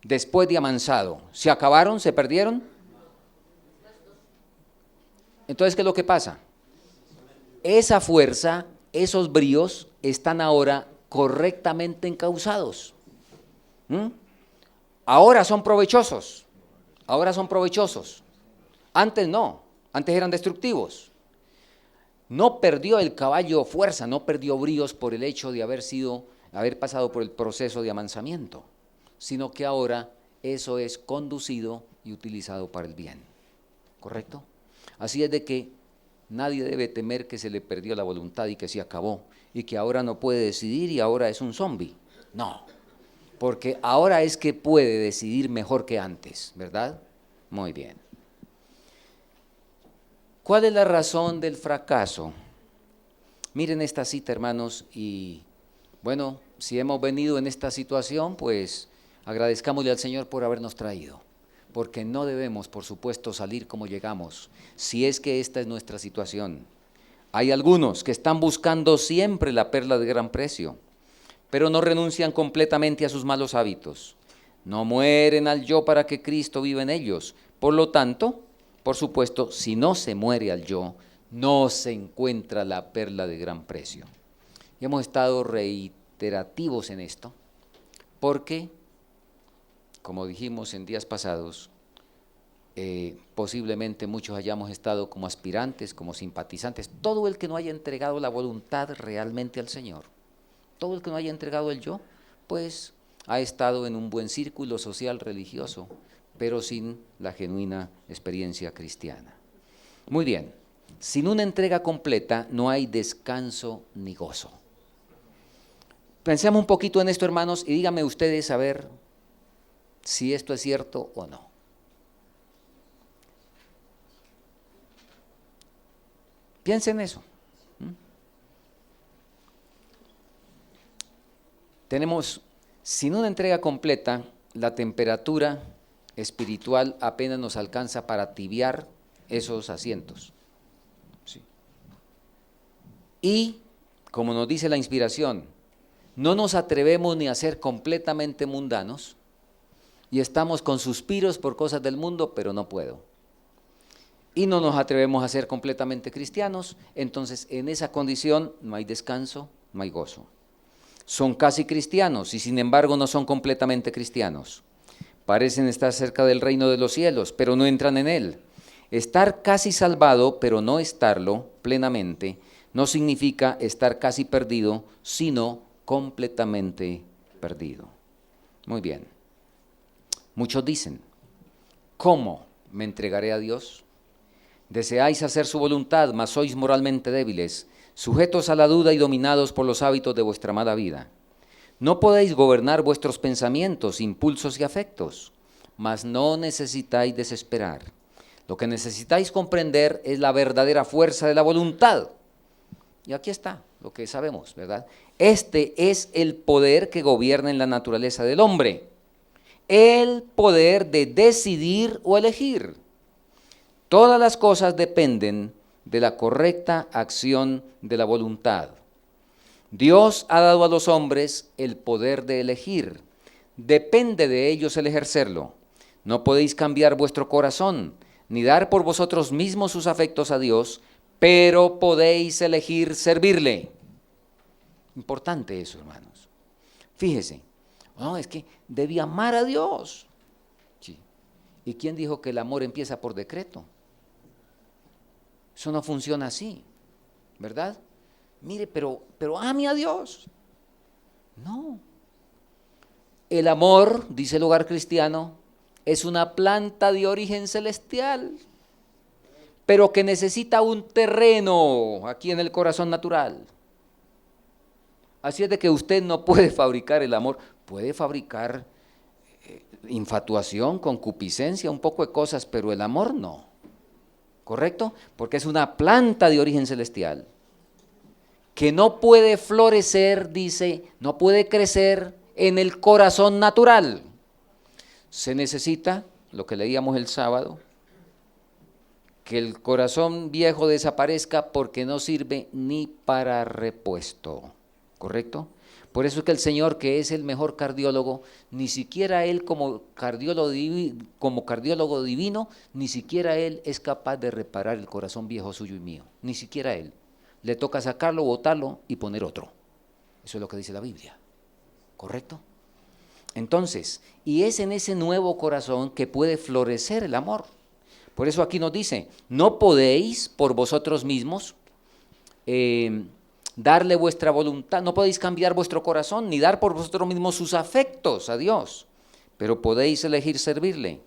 después de amansado? ¿Se acabaron? ¿Se perdieron? Entonces, ¿qué es lo que pasa? Esa fuerza, esos bríos están ahora correctamente encausados. Ahora son provechosos. Antes no, antes eran destructivos. No perdió el caballo fuerza, no perdió bríos por el hecho de haber sido haber pasado por el proceso de amansamiento, sino que ahora eso es conducido y utilizado para el bien. ¿Correcto? Así es de que nadie debe temer que se le perdió la voluntad y que se acabó, y que ahora no puede decidir y ahora es un zombi. No, porque ahora es que puede decidir mejor que antes, ¿verdad? Muy bien. ¿Cuál es la razón del fracaso? Miren esta cita, hermanos, y bueno, si hemos venido en esta situación, pues agradezcámosle al Señor por habernos traído, porque no debemos, por supuesto, salir como llegamos, si es que esta es nuestra situación. Hay algunos que están buscando siempre la perla de gran precio, pero no renuncian completamente a sus malos hábitos. No mueren al yo para que Cristo viva en ellos. Por lo tanto, por supuesto, si no se muere al yo, no se encuentra la perla de gran precio. Y hemos estado reiterativos en esto, porque, como dijimos en días pasados, posiblemente muchos hayamos estado como aspirantes, como simpatizantes. Todo el que no haya entregado la voluntad realmente al Señor, todo el que no haya entregado el yo, pues ha estado en un buen círculo social religioso, pero sin la genuina experiencia cristiana. Muy bien, sin una entrega completa no hay descanso ni gozo. Pensemos un poquito en esto, hermanos, y díganme ustedes a ver si esto es cierto o no. Piensen en eso. Tenemos, sin una entrega completa, la temperatura espiritual apenas nos alcanza para tibiar esos asientos. Sí. Y, como nos dice la inspiración, no nos atrevemos ni a ser completamente mundanos y estamos con suspiros por cosas del mundo, pero no puedo. Y no nos atrevemos a ser completamente cristianos, entonces en esa condición no hay descanso, no hay gozo. Son casi cristianos y sin embargo no son completamente cristianos. Parecen estar cerca del reino de los cielos, pero no entran en él. Estar casi salvado, pero no estarlo plenamente, no significa estar casi perdido, sino completamente perdido. Muy bien. Muchos dicen, ¿cómo me entregaré a Dios? Deseáis hacer su voluntad, mas sois moralmente débiles, sujetos a la duda y dominados por los hábitos de vuestra mala vida. No podéis gobernar vuestros pensamientos, impulsos y afectos, mas no necesitáis desesperar. Lo que necesitáis comprender es la verdadera fuerza de la voluntad. Y aquí está lo que sabemos, ¿verdad? Este es el poder que gobierna en la naturaleza del hombre. El poder de decidir o elegir. Todas las cosas dependen de la correcta acción de la voluntad. Dios ha dado a los hombres el poder de elegir. Depende de ellos el ejercerlo. No podéis cambiar vuestro corazón, ni dar por vosotros mismos sus afectos a Dios, pero podéis elegir servirle. Importante eso, hermanos. Fíjese, no, es que debí amar a Dios. Sí. ¿Y quién dijo que el amor empieza por decreto? Eso no funciona así, ¿verdad? Mire, pero ame a Dios. No. El amor, dice el Hogar Cristiano, es una planta de origen celestial, pero que necesita un terreno aquí en el corazón natural. Así es de que usted no puede fabricar el amor, puede fabricar infatuación, concupiscencia, un poco de cosas, pero el amor no. ¿Correcto? Porque es una planta de origen celestial que no puede florecer, dice, no puede crecer en el corazón natural. Se necesita, lo que leíamos el sábado, que el corazón viejo desaparezca porque no sirve ni para repuesto. ¿Correcto? Por eso es que el Señor, que es el mejor cardiólogo, ni siquiera Él como cardiólogo divino, ni siquiera Él es capaz de reparar el corazón viejo suyo y mío. Ni siquiera Él. Le toca sacarlo, botarlo y poner otro. Eso es lo que dice la Biblia. ¿Correcto? Entonces, y es en ese nuevo corazón que puede florecer el amor. Por eso aquí nos dice, no podéis por vosotros mismos darle vuestra voluntad, no podéis cambiar vuestro corazón, ni dar por vosotros mismos sus afectos a Dios, pero podéis elegir servirle.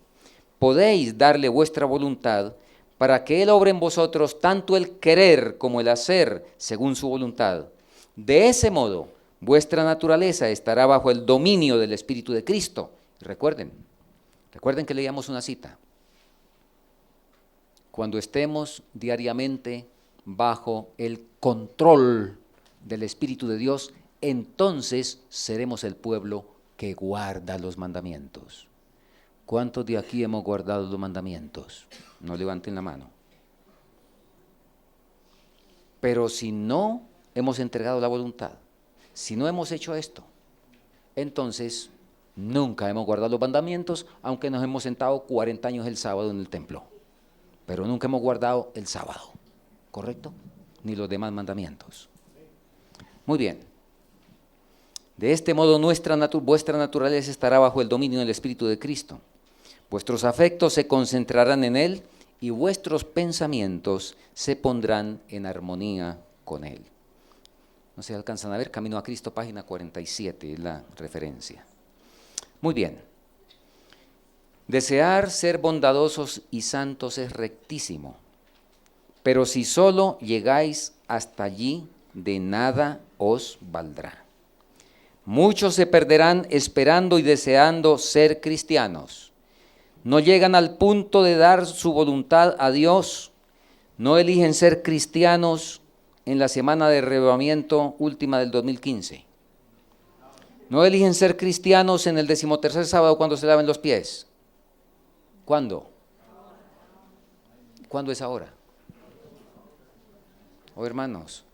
Podéis darle vuestra voluntad para que Él obre en vosotros tanto el querer como el hacer según su voluntad. De ese modo, vuestra naturaleza estará bajo el dominio del Espíritu de Cristo. Recuerden que leíamos una cita. Cuando estemos diariamente bajo el control del Espíritu de Dios, entonces seremos el pueblo que guarda los mandamientos. ¿Cuántos de aquí hemos guardado los mandamientos? No levanten la mano. Pero si no hemos entregado la voluntad, si no hemos hecho esto, entonces nunca hemos guardado los mandamientos, aunque nos hemos sentado 40 años el sábado en el templo. Pero nunca hemos guardado el sábado, ¿correcto? Ni los demás mandamientos. Muy bien. De este modo vuestra naturaleza estará bajo el dominio del Espíritu de Cristo. Vuestros afectos se concentrarán en Él y vuestros pensamientos se pondrán en armonía con Él. No se alcanzan a ver, Camino a Cristo, página 47, es la referencia. Muy bien. Desear ser bondadosos y santos es rectísimo, pero si solo llegáis hasta allí, de nada os valdrá. Muchos se perderán esperando y deseando ser cristianos. No llegan al punto de dar su voluntad a Dios, no eligen ser cristianos en la semana de reavivamiento última del 2015. No eligen ser cristianos en el 13º sábado cuando se laven los pies. ¿Cuándo? ¿Cuándo es ahora? Oh, hermanos,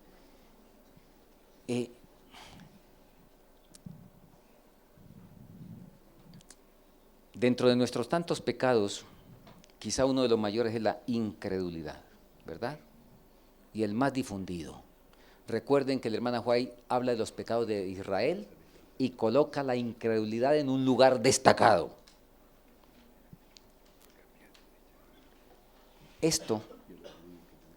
dentro de nuestros tantos pecados, quizá uno de los mayores es la incredulidad, ¿verdad? Y el más difundido. Recuerden que la hermana White habla de los pecados de Israel y coloca la incredulidad en un lugar destacado. Esto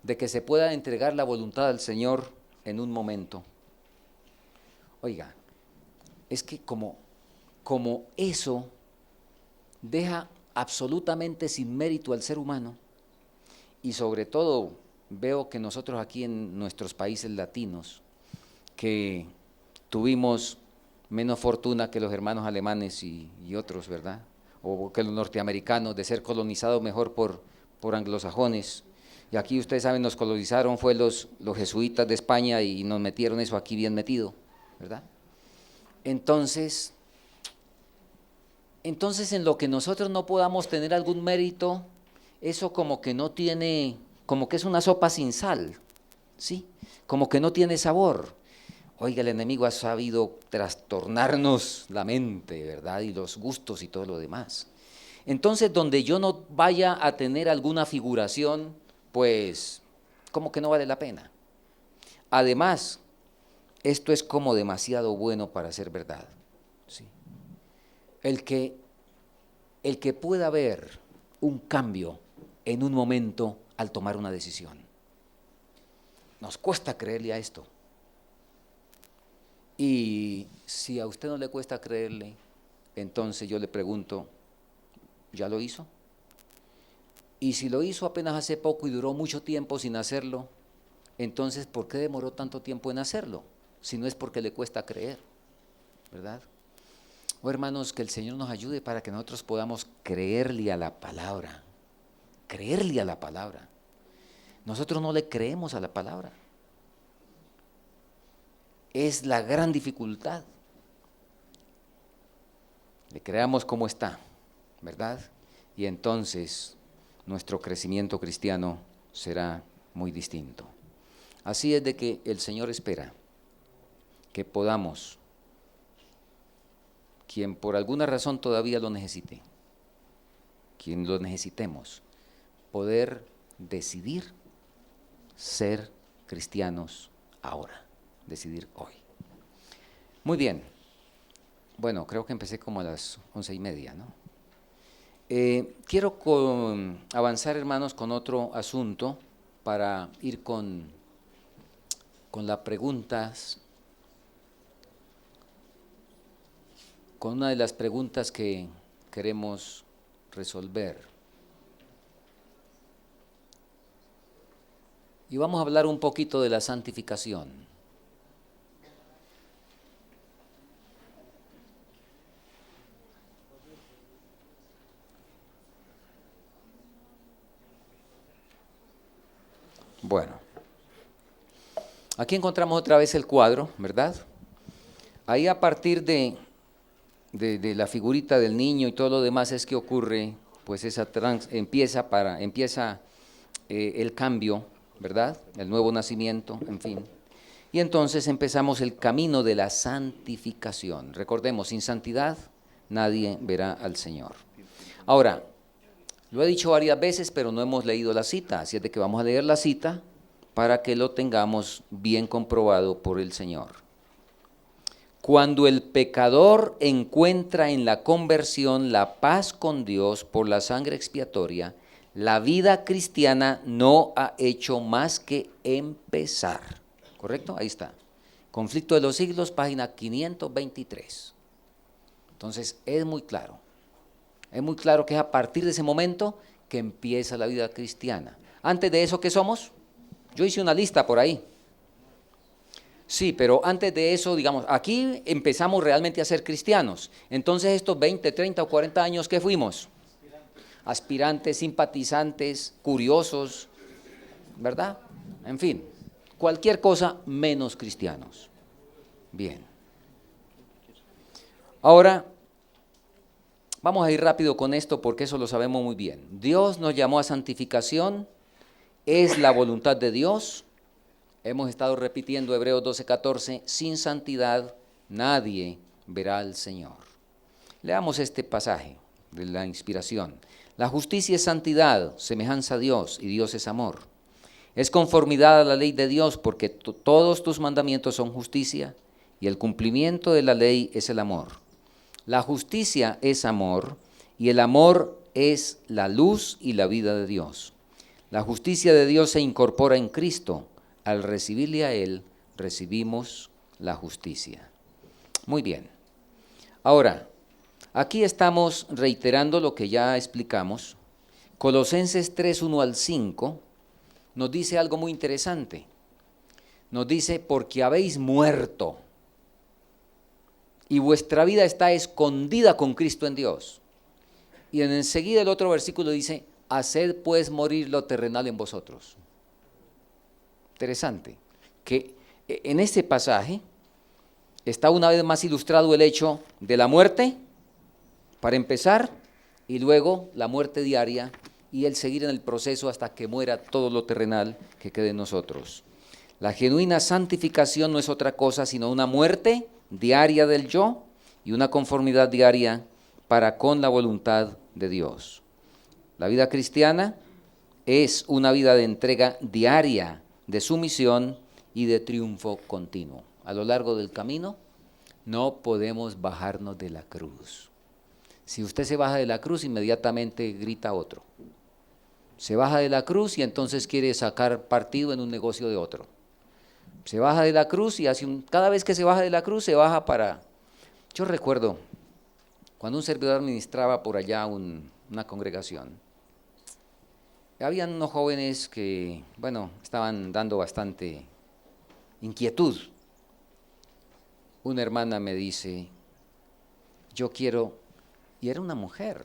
de que se pueda entregar la voluntad al Señor en un momento. Oiga, es que como eso deja absolutamente sin mérito al ser humano, y sobre todo veo que nosotros aquí en nuestros países latinos, que tuvimos menos fortuna que los hermanos alemanes y otros, ¿verdad? O que los norteamericanos, de ser colonizados mejor por anglosajones. Y aquí ustedes saben, nos colonizaron fue los jesuitas de España y nos metieron eso aquí bien metido, ¿verdad? Entonces en lo que nosotros no podamos tener algún mérito, eso como que no tiene, como que es una sopa sin sal, ¿sí? Como que no tiene sabor. Oiga, el enemigo ha sabido trastornarnos la mente, ¿verdad? Y los gustos y todo lo demás. Entonces, donde yo no vaya a tener alguna figuración, pues, como que no vale la pena. Además, esto es como demasiado bueno para ser verdad, ¿sí? El que pueda ver un cambio en un momento al tomar una decisión. Nos cuesta creerle a esto. Y si a usted no le cuesta creerle, entonces yo le pregunto, ¿ya lo hizo? Y si lo hizo apenas hace poco y duró mucho tiempo sin hacerlo, entonces ¿por qué demoró tanto tiempo en hacerlo? Si no es porque le cuesta creer, ¿verdad? Oh, hermanos, que el Señor nos ayude para que nosotros podamos creerle a la palabra. Creerle a la palabra. Nosotros no le creemos a la palabra. Es la gran dificultad. Le creamos como está, ¿verdad? Y entonces nuestro crecimiento cristiano será muy distinto. Así es de que el Señor espera que podamos, quien por alguna razón todavía lo necesite, quien lo necesitemos, poder decidir ser cristianos ahora, decidir hoy. Muy bien, bueno, creo que empecé como a las 11:30, ¿no? Quiero avanzar, hermanos, con otro asunto para ir con con las preguntas, con una de las preguntas que queremos resolver. Y vamos a hablar un poquito de la santificación. Bueno, aquí encontramos otra vez el cuadro, ¿verdad? Ahí a partir de la figurita del niño y todo lo demás es que ocurre, pues empieza el cambio, ¿verdad? El nuevo nacimiento, en fin. Y entonces empezamos el camino de la santificación. Recordemos, sin santidad nadie verá al Señor. Ahora, lo he dicho varias veces, pero no hemos leído la cita, así es de que vamos a leer la cita para que lo tengamos bien comprobado por el Señor. Cuando el pecador encuentra en la conversión la paz con Dios por la sangre expiatoria, la vida cristiana no ha hecho más que empezar. ¿Correcto? Ahí está. Conflicto de los siglos, página 523. Entonces, es muy claro. Es muy claro que es a partir de ese momento que empieza la vida cristiana. Antes de eso, ¿qué somos? Yo hice una lista por ahí. Sí, pero antes de eso, digamos, aquí empezamos realmente a ser cristianos. Entonces, estos 20, 30 o 40 años, ¿qué fuimos? Aspirantes, simpatizantes, curiosos, ¿verdad? En fin, cualquier cosa menos cristianos. Bien. Ahora, vamos a ir rápido con esto porque eso lo sabemos muy bien. Dios nos llamó a santificación, es la voluntad de Dios. Hemos estado repitiendo Hebreos 12:14, sin santidad nadie verá al Señor. Leamos este pasaje de la inspiración. La justicia es santidad, semejanza a Dios, y Dios es amor. Es conformidad a la ley de Dios, porque todos tus mandamientos son justicia, y el cumplimiento de la ley es el amor. La justicia es amor, y el amor es la luz y la vida de Dios. La justicia de Dios se incorpora en Cristo. Al recibirle a Él, recibimos la justicia. Muy bien. Ahora, aquí estamos reiterando lo que ya explicamos. Colosenses 3, 1 al 5 nos dice algo muy interesante. Nos dice, porque habéis muerto y vuestra vida está escondida con Cristo en Dios. Y enseguida el otro versículo dice, haced pues morir lo terrenal en vosotros. Interesante, que en este pasaje está una vez más ilustrado el hecho de la muerte, para empezar, y luego la muerte diaria y el seguir en el proceso hasta que muera todo lo terrenal que quede en nosotros. La genuina santificación no es otra cosa sino una muerte diaria del yo y una conformidad diaria para con la voluntad de Dios. La vida cristiana es una vida de entrega diaria, de sumisión y de triunfo continuo. A lo largo del camino no podemos bajarnos de la cruz. Si usted se baja de la cruz, inmediatamente grita otro. Se baja de la cruz y entonces quiere sacar partido en un negocio de otro. Se baja de la cruz y cada vez que se baja de la cruz, se baja para... Yo recuerdo cuando un servidor administraba por allá una congregación. Habían unos jóvenes que, estaban dando bastante inquietud. Una hermana me dice, yo quiero, y era una mujer,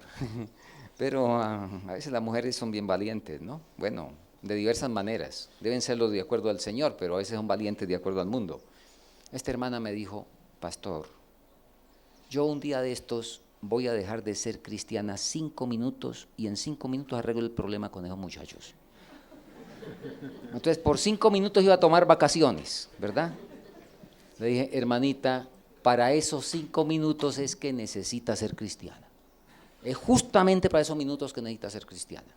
pero a veces las mujeres son bien valientes, ¿no? Bueno, de diversas maneras, deben serlo de acuerdo al Señor, pero a veces son valientes de acuerdo al mundo. Esta hermana me dijo, pastor, yo un día de estos voy a dejar de ser cristiana 5 minutos y en 5 minutos arreglo el problema con esos muchachos. Entonces, por 5 minutos iba a tomar vacaciones, ¿verdad? Le dije, hermanita, para esos 5 minutos es que necesita ser cristiana. Es justamente para esos minutos que necesita ser cristiana.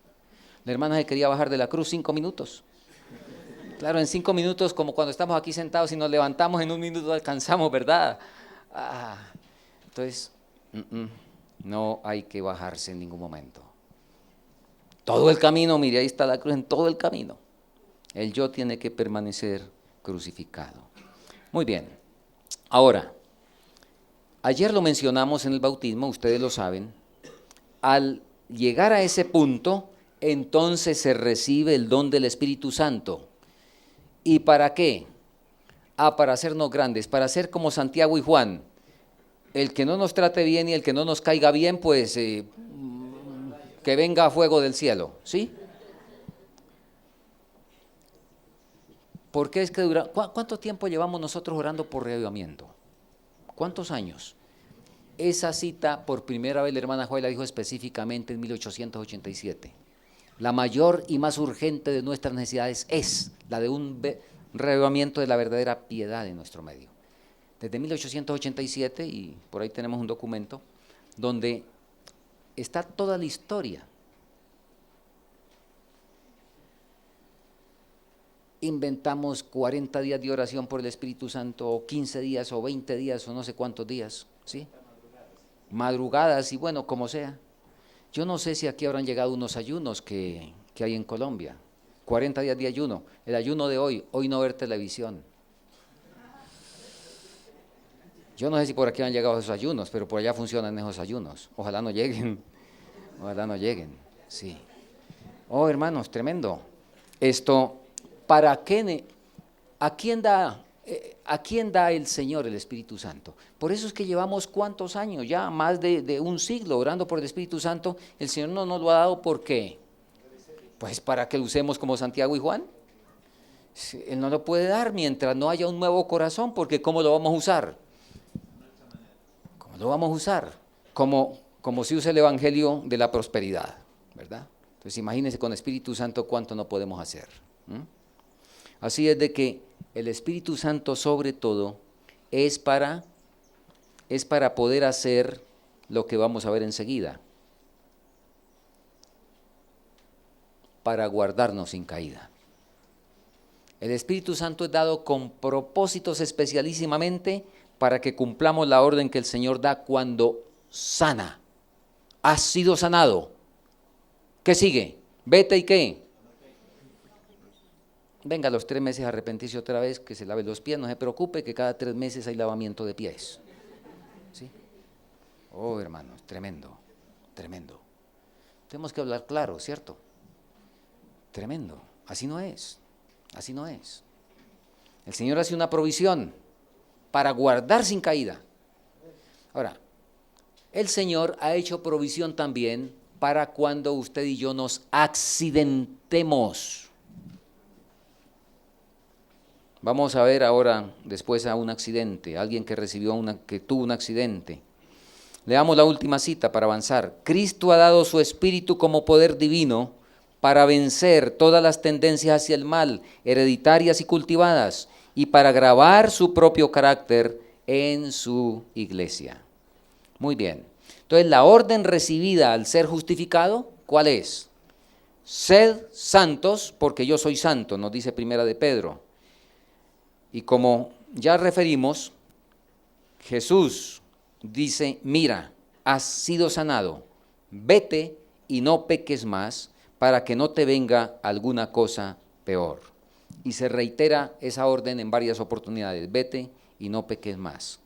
La hermana se quería bajar de la cruz 5 minutos. Claro, en 5 minutos, como cuando estamos aquí sentados y nos levantamos, en 1 minuto alcanzamos, ¿verdad? Entonces, no hay que bajarse en ningún momento. Todo el camino, mire, ahí está la cruz, en todo el camino. El yo tiene que permanecer crucificado. Muy bien. Ahora, ayer lo mencionamos en el bautismo, ustedes lo saben. Al llegar a ese punto, entonces se recibe el don del Espíritu Santo. ¿Y para qué? Para hacernos grandes, para ser como Santiago y Juan. El que no nos trate bien y el que no nos caiga bien, pues que venga fuego del cielo, ¿sí? ¿Por qué es que dura? ¿Cuánto tiempo llevamos nosotros orando por reavivamiento? ¿Cuántos años? Esa cita por primera vez la hermana Joy la dijo específicamente en 1887. La mayor y más urgente de nuestras necesidades es la de un reavivamiento de la verdadera piedad en nuestro medio. Desde 1887, y por ahí tenemos un documento, donde está toda la historia. Inventamos 40 días de oración por el Espíritu Santo, o 15 días, o 20 días, o no sé cuántos días, ¿sí? Madrugadas y bueno, como sea. Yo no sé si aquí habrán llegado unos ayunos que hay en Colombia. 40 días de ayuno. El ayuno de hoy no ver televisión. Yo no sé si por aquí han llegado esos ayunos, pero por allá funcionan esos ayunos. Ojalá no lleguen. Ojalá no lleguen. Sí. Oh, hermanos, tremendo. Esto, ¿para qué? ¿A quién da el Señor el Espíritu Santo? Por eso es que llevamos cuántos años, ya más de un siglo orando por el Espíritu Santo. El Señor no nos lo ha dado, ¿por qué? Pues para que lo usemos como Santiago y Juan. Él no lo puede dar mientras no haya un nuevo corazón, porque ¿cómo lo vamos a usar? ¿Cómo lo vamos a usar? Como si usa el Evangelio de la prosperidad, ¿verdad? Entonces imagínense con Espíritu Santo cuánto no podemos hacer. Así es de que el Espíritu Santo sobre todo es para poder hacer lo que vamos a ver enseguida, para guardarnos sin caída. El Espíritu Santo es dado con propósitos especialísimamente para que cumplamos la orden que el Señor da cuando sana. Has sido sanado. ¿Qué sigue? Vete y ¿qué? Venga a los 3 meses a arrepentirse otra vez, que se lave los pies, no se preocupe que cada 3 meses hay lavamiento de pies. ¿Sí? Oh, hermanos, tremendo, tremendo. Tenemos que hablar claro, ¿cierto? Tremendo, así no es, así no es. El Señor hace una provisión para guardar sin caída. Ahora, el Señor ha hecho provisión también para cuando usted y yo nos accidentemos. Vamos a ver ahora, después a un accidente, alguien que tuvo un accidente. Leamos la última cita para avanzar. Cristo ha dado su Espíritu como poder divino para vencer todas las tendencias hacia el mal, hereditarias y cultivadas, y para grabar su propio carácter en su iglesia. Muy bien. Entonces, la orden recibida al ser justificado, ¿cuál es? Sed santos, porque yo soy santo, nos dice Primera de Pedro. Y como ya referimos, Jesús dice, mira, has sido sanado, vete y no peques más para que no te venga alguna cosa peor. Y se reitera esa orden en varias oportunidades, vete y no peques más.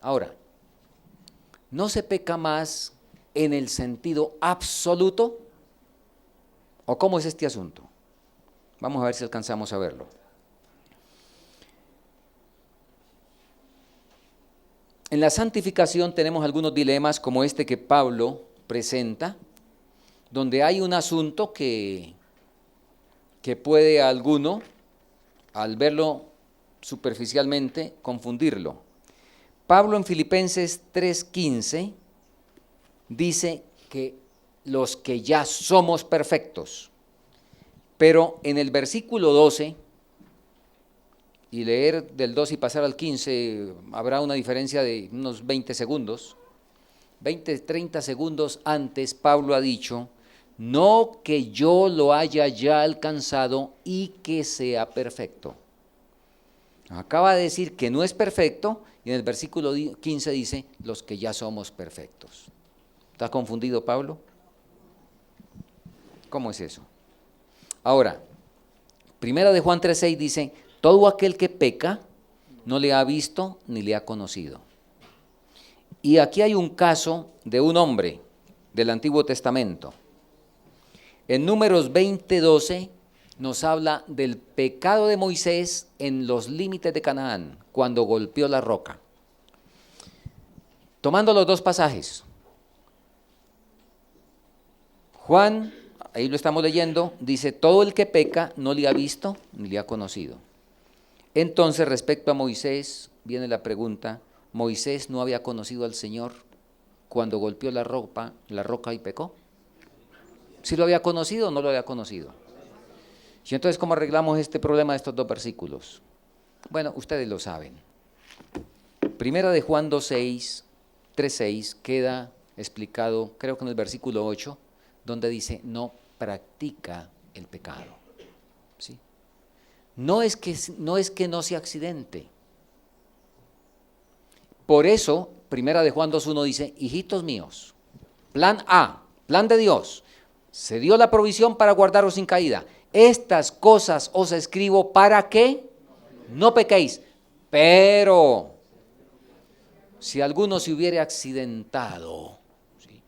Ahora, ¿no se peca más en el sentido absoluto? ¿O cómo es este asunto? Vamos a ver si alcanzamos a verlo. En la santificación tenemos algunos dilemas como este que Pablo presenta, donde hay un asunto que puede a alguno, al verlo superficialmente, confundirlo. Pablo en Filipenses 3:15 dice que los que ya somos perfectos, pero en el versículo 12, y leer del 2 y pasar al 15, habrá una diferencia de unos 20 segundos. 20, 30 segundos antes, Pablo ha dicho, no que yo lo haya ya alcanzado y que sea perfecto. Acaba de decir que no es perfecto y en el versículo 15 dice, los que ya somos perfectos. ¿Está confundido Pablo? ¿Cómo es eso? Ahora, Primera de Juan 3:6 dice, todo aquel que peca no le ha visto ni le ha conocido. Y aquí hay un caso de un hombre del Antiguo Testamento. En Números 20:12 nos habla del pecado de Moisés en los límites de Canaán, cuando golpeó la roca. Tomando los dos pasajes, Juan, ahí lo estamos leyendo, dice, todo el que peca no le ha visto ni le ha conocido. Entonces, respecto a Moisés, viene la pregunta, ¿Moisés no había conocido al Señor cuando golpeó la roca y pecó? ¿Sí lo había conocido o no lo había conocido? Y entonces, ¿cómo arreglamos este problema de estos dos versículos? Bueno, ustedes lo saben. Primera de Juan 2:6, 3:6 queda explicado, creo que en el versículo 8, donde dice, no practica el pecado. ¿Sí? No es que no sea accidente. Por eso, Primera de Juan 2:1 dice, hijitos míos, plan A, plan de Dios, se dio la provisión para guardaros sin caída. Estas cosas os escribo para que no pequéis. Pero, si alguno se hubiere accidentado, ¿sí?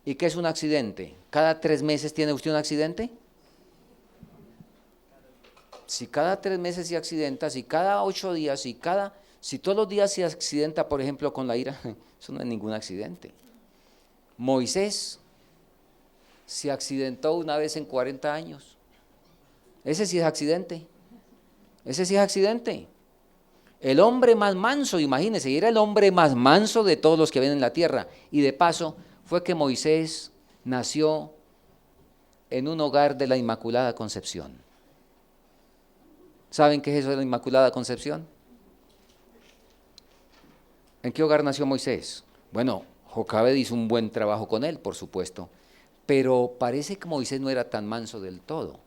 ¿Y qué es un accidente? ¿Cada 3 meses tiene usted un accidente? Si cada 3 meses se accidenta, si cada 8 días, si todos los días se accidenta, por ejemplo, con la ira, eso no es ningún accidente. Moisés se accidentó una vez en 40 años. Ese sí es accidente. Ese sí es accidente. El hombre más manso, imagínense, era el hombre más manso de todos los que ven en la tierra. Y de paso, fue que Moisés nació en un hogar de la Inmaculada Concepción. ¿Saben qué es eso de la Inmaculada Concepción? ¿En qué hogar nació Moisés? Bueno, Jocabed hizo un buen trabajo con él, por supuesto, pero parece que Moisés no era tan manso del todo,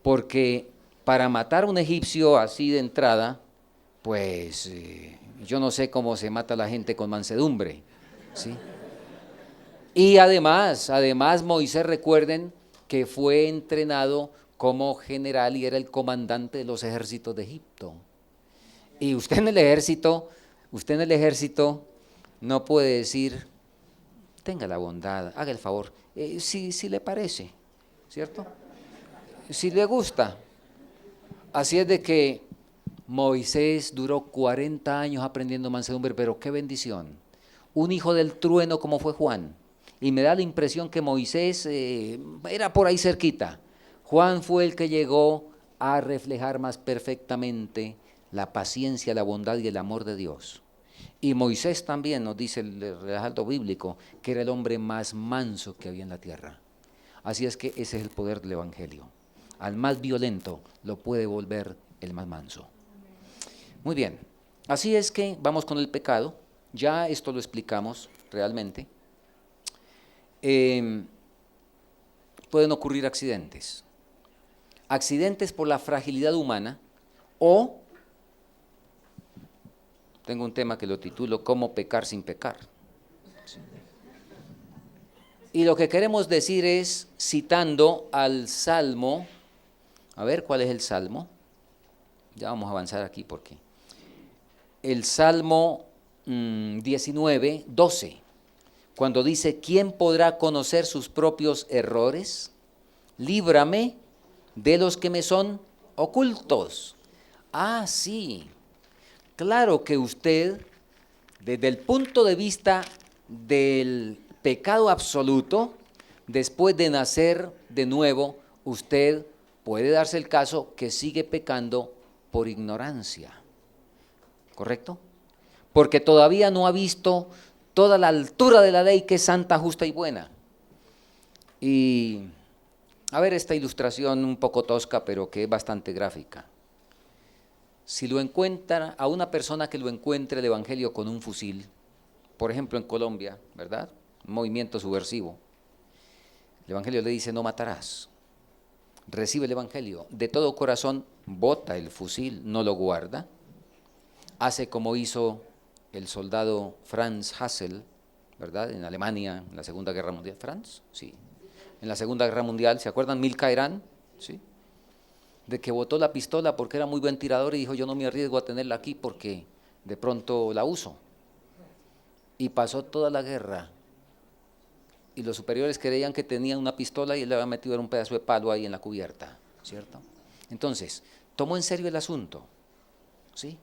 porque para matar a un egipcio así de entrada, pues yo no sé cómo se mata a la gente con mansedumbre, ¿sí? Y además Moisés, recuerden que fue entrenado como general y era el comandante de los ejércitos de Egipto. Y usted en el ejército no puede decir, tenga la bondad, haga el favor, si le parece, ¿cierto? Si le gusta. Así es de que Moisés duró 40 años aprendiendo mansedumbre, pero qué bendición. Un hijo del trueno como fue Juan. Y me da la impresión que Moisés era por ahí cerquita. Juan fue el que llegó a reflejar más perfectamente la paciencia, la bondad y el amor de Dios. Y Moisés también nos dice el relato bíblico que era el hombre más manso que había en la tierra. Así es que ese es el poder del Evangelio. Al más violento lo puede volver el más manso. Muy bien, así es que vamos con el pecado. Ya esto lo explicamos realmente. Pueden ocurrir accidentes. Accidentes por la fragilidad humana o, tengo un tema que lo titulo, ¿cómo pecar sin pecar? ¿Sí? Y lo que queremos decir es, citando al Salmo, a ver cuál es el Salmo, ya vamos a avanzar aquí porque el Salmo 19:12, cuando dice, ¿quién podrá conocer sus propios errores? Líbrame de los que me son ocultos. Ah, sí, claro que usted, desde el punto de vista del pecado absoluto, después de nacer de nuevo, usted puede darse el caso que sigue pecando por ignorancia, ¿correcto? Porque todavía no ha visto toda la altura de la ley que es santa, justa y buena. Y a ver esta ilustración un poco tosca, pero que es bastante gráfica. Si lo encuentra a una persona que lo encuentre el Evangelio con un fusil, por ejemplo en Colombia, ¿verdad? Un movimiento subversivo. El Evangelio le dice, no matarás. Recibe el Evangelio, de todo corazón bota el fusil, no lo guarda, hace como hizo el soldado Franz Hassel, ¿verdad? En Alemania, en la Segunda Guerra Mundial. ¿Franz? Sí. En la Segunda Guerra Mundial, ¿se acuerdan? Milka Irán, ¿sí? de que botó la pistola porque era muy buen tirador y dijo, yo no me arriesgo a tenerla aquí porque de pronto la uso. Y pasó toda la guerra. Y los superiores creían que tenían una pistola y él le había metido un pedazo de palo ahí en la cubierta, ¿cierto? Entonces, tomó en serio el asunto, ¿sí?